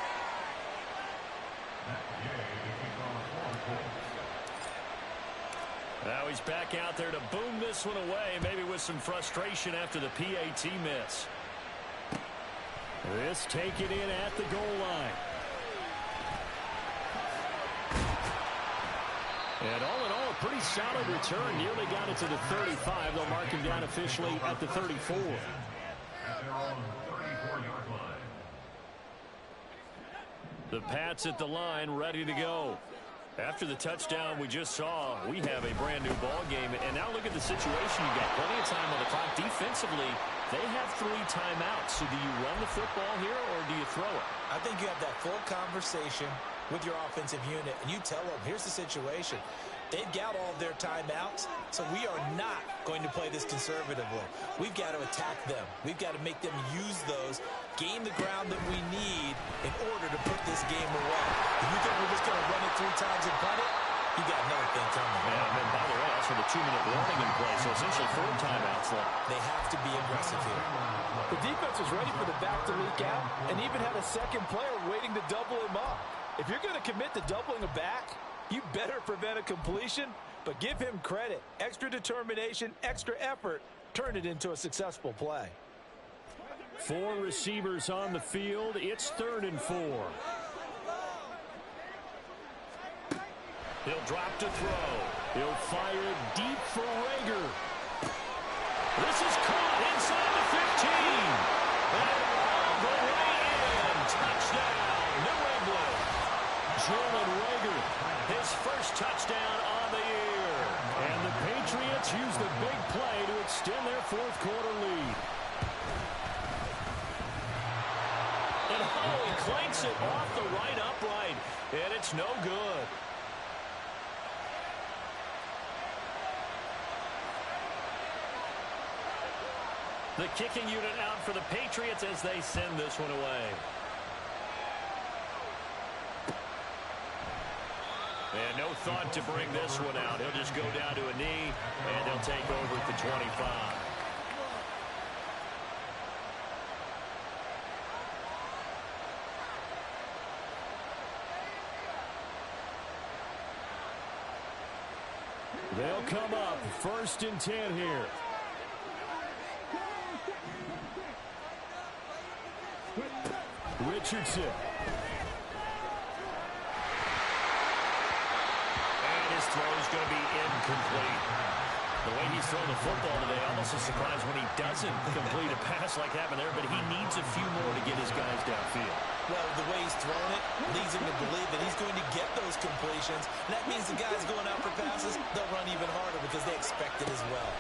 H: Now he's back out there to boom this one away, maybe with some frustration after the PAT miss. This taken in at the goal line. And all in all, a pretty solid return. Nearly got it to the 35. They'll mark him down officially at the 34.
F: At their own 34-yard line.
H: The Pats at the line, ready to go. After the touchdown we just saw, we have a brand new ball game. And now look at the situation. You got plenty of time on the clock. Defensively, they have 3 timeouts. So do you run the football here or do you throw it?
I: I think you have that full conversation with your offensive unit, and you tell them, here's the situation. They've got all of their timeouts, so we are not going to play this conservatively. We've got to attack them. We've got to make them use those, gain the ground that we need in order to put this game away. If you think we're just going to run it 3 times and punt it, you got another thing coming.
H: And then, by the way, that's with a 2-minute warning in play, so essentially 4 timeouts left.
I: They have to be aggressive here.
J: The defense was ready for the back to leak out and even had a second player waiting to double him up. If you're going to commit to doubling a back, you better prevent a completion, but give him credit. Extra determination, extra effort, turn it into a successful play.
H: 4 receivers on the field. It's 3rd and 4. He'll drop to throw. He'll fire deep for Rager. This is caught inside the 15. And all the way in. Touchdown, New England. Jalen Rager, his first touchdown on the year. And the Patriots use the big play to extend their 4th quarter lead. And he clanks it off the right upright. And it's no good. The kicking unit out for the Patriots as they send this one away. And no thought to bring this one out. He'll just go down to a knee, and they'll take over at the 25. They'll come up 1st and 10 here. Richardson.
K: And his throw is going to be incomplete. The way he's thrown the football today, almost a surprise when he doesn't complete a pass like happened there, but he needs a few more to get his guys downfield.
I: Well, the way he's thrown it leads him to believe that he's going to get those completions. And that means the guys going out for passes, they'll run even harder because they expect it as well.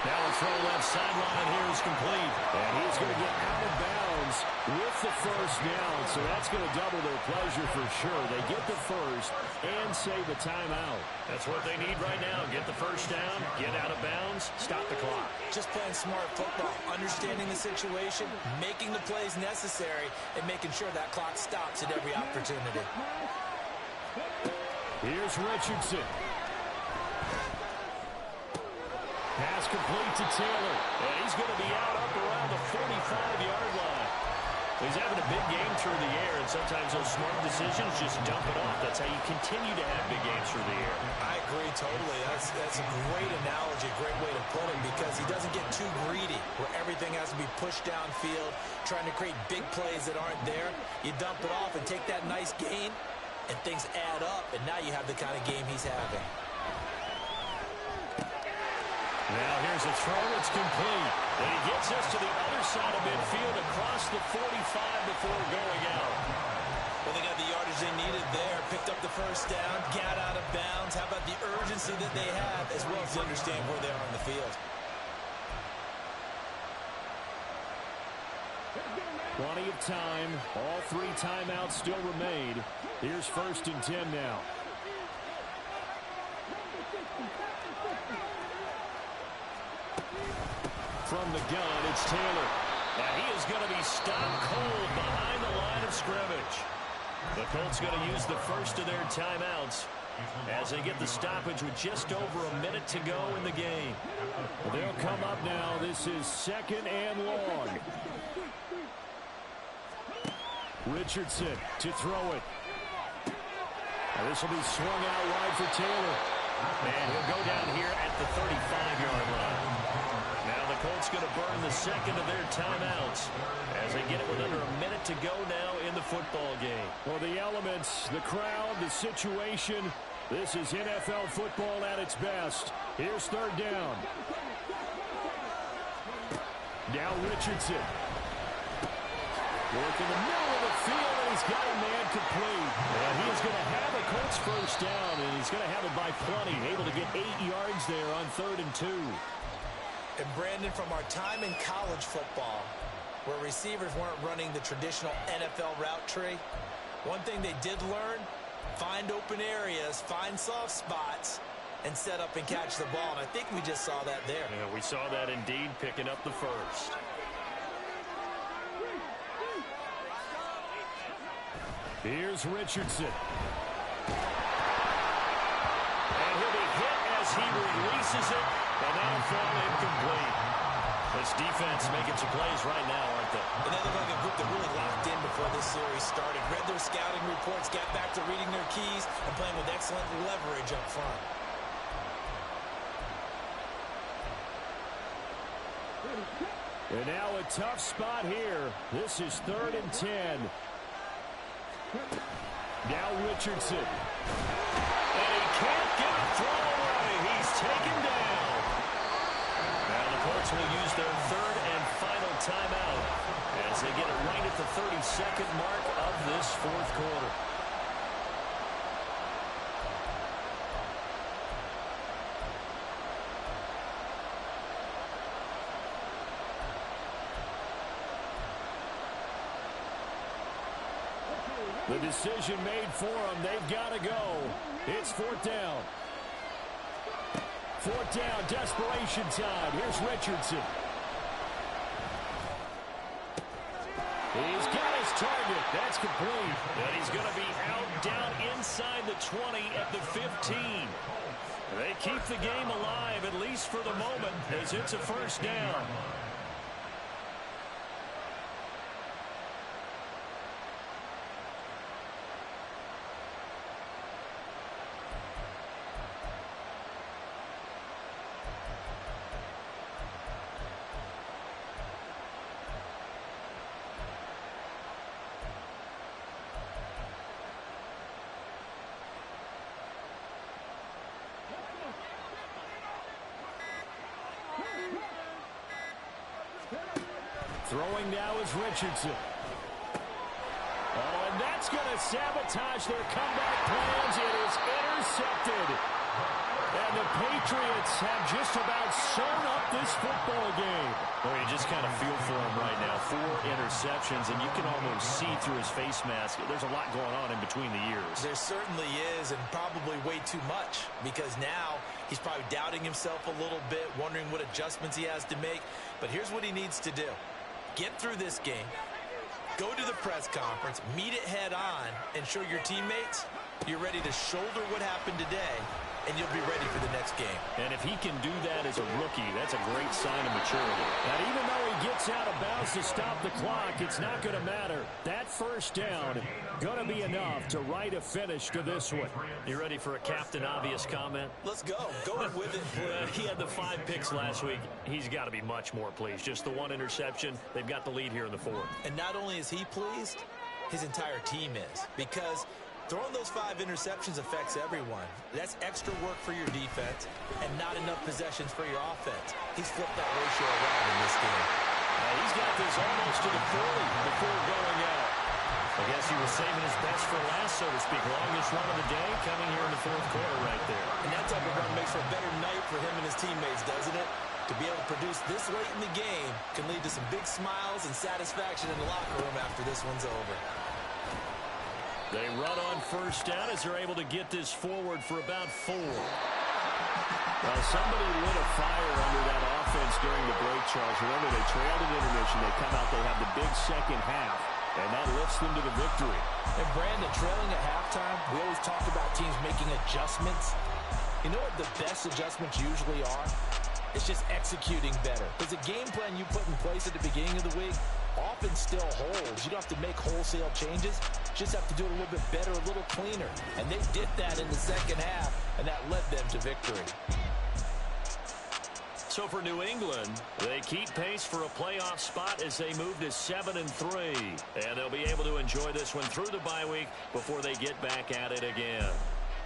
H: Now a throw left sideline here is complete. And he's going to get out of bounds with the first down. So that's going to double their pleasure for sure. They get the first and save the timeout.
K: That's what they need right now. Get the first down, get out of bounds, stop the clock.
I: Just playing smart football, understanding the situation, making the plays necessary, and making sure that clock stops at every opportunity.
H: Here's Richardson. Pass complete to Taylor. And he's going to be out up around the 45-yard line. He's having a big game through the air, and sometimes those smart decisions just dump it off. That's how you continue to have big games through the air.
I: I agree totally. That's a great analogy, great way to put it, because he doesn't get too greedy where everything has to be pushed downfield, trying to create big plays that aren't there. You dump it off and take that nice gain, and things add up, and now you have the kind of game he's having.
H: Now here's a throw. It's complete. And he gets us to the other side of midfield across the 45 before going out.
I: Well, they got the yardage they needed there. Picked up the first down, got out of bounds. How about the urgency that they have, as well as to understand where they are on the field?
H: Plenty of time. All 3 timeouts still remain. Here's 1st and 10 now. From the gun, it's Taylor. And he is going to be stopped cold behind the line of scrimmage. The Colts going to use the first of their timeouts as they get the stoppage with just over a minute to go in the game. They'll come up now. This is 2nd and long. Richardson to throw it. And this will be swung out wide for Taylor.
K: And he'll go down here at the 35-yard line. Now the Colts going to burn the second of their timeouts as they get it with under a minute to go now in the football game.
H: Well, the elements, the crowd, the situation, this is NFL football at its best. Here's 3rd down. Now Richardson. Work in the middle of the field, and he's got a man complete. And he is going to have a Colts first down, and he's going to have it by plenty. Able to get 8 yards there on 3rd and 2.
I: And Brandon, from our time in college football, where receivers weren't running the traditional NFL route tree, one thing they did learn, find open areas, find soft spots, and set up and catch the ball. And I think we just saw that there.
K: Yeah, we saw that indeed, picking up the first.
H: Here's Richardson. And he'll be hit as he releases it, and that'll fall incomplete.
K: This defense making some plays right now, aren't they?
I: And they look like a group that really locked in before this series started. Read their scouting reports, got back to reading their keys, and playing with excellent leverage up front.
H: And now a tough spot here. This is 3rd and 10. Now Richardson. And he can't get a throw away. He's taken down.
K: Now the Colts will use their 3rd and final timeout as they get it right at the 32nd mark of this 4th quarter.
H: The decision made for them. They've got to go. It's 4th down. 4th down, desperation time. Here's Richardson. He's got his target. That's complete.
K: And he's going to be out down inside the 20 at the 15. They keep the game alive, at least for the moment, as it's a first down.
H: Throwing now is Richardson. Oh, and that's going to sabotage their comeback plans. It is intercepted. And the Patriots have just about sewn up this football game.
K: Well, you just kind of feel for him right now. 4 interceptions, and you can almost see through his face mask. There's a lot going on in between the ears.
I: There certainly is, and probably way too much, because now he's probably doubting himself a little bit, wondering what adjustments he has to make. But here's what he needs to do. Get through this game, go to the press conference, meet it head on, and show your teammates you're ready to shoulder what happened today, and you'll be ready for the next game.
K: And if he can do that as a rookie, that's a great sign of maturity.
H: And even though he gets out of bounds to stop the clock, it's not going to matter. That first down going to be enough to write a finish to this one.
K: You ready for a Captain Obvious comment?
I: Let's go. Going with it.
K: He had the 5 picks last week. He's got to be much more pleased. Just the 1 interception. They've got the lead here in the 4th.
I: And not only is he pleased, his entire team is. Because throwing those 5 interceptions affects everyone. That's extra work for your defense and not enough possessions for your offense. He's flipped that ratio around in this game.
K: He's got this almost to the 40 before going out. I guess he was saving his best for last, so to speak. Longest run of the day coming here in the 4th quarter right there.
I: And that type of run makes for a better night for him and his teammates, doesn't it? To be able to produce this late in the game can lead to some big smiles and satisfaction in the locker room after this one's over.
K: They run on first down as they're able to get this forward for about 4.
H: Well, somebody lit a fire under that offense during the break, Charles. Remember, they trailed at intermission. They come out, they have the big second half, and that lifts them to the victory.
I: And Brandon, trailing at halftime, we always talk about teams making adjustments. You know what the best adjustments usually are? It's just executing better. Because the game plan you put in place at the beginning of the week often still holds. You don't have to make wholesale changes. You just have to do it a little bit better, a little cleaner. And they did that in the second half, and that led them to victory.
K: So for New England, they keep pace for a playoff spot as they move to 7-3. And they'll be able to enjoy this one through the bye week before they get back at it again.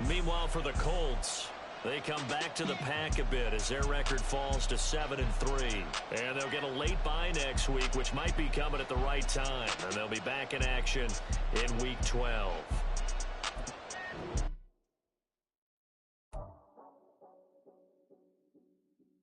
K: Meanwhile, for the Colts, they come back to the pack a bit as their record falls to 7-3. And they'll get a late bye next week, which might be coming at the right time. And they'll be back in action in Week 12.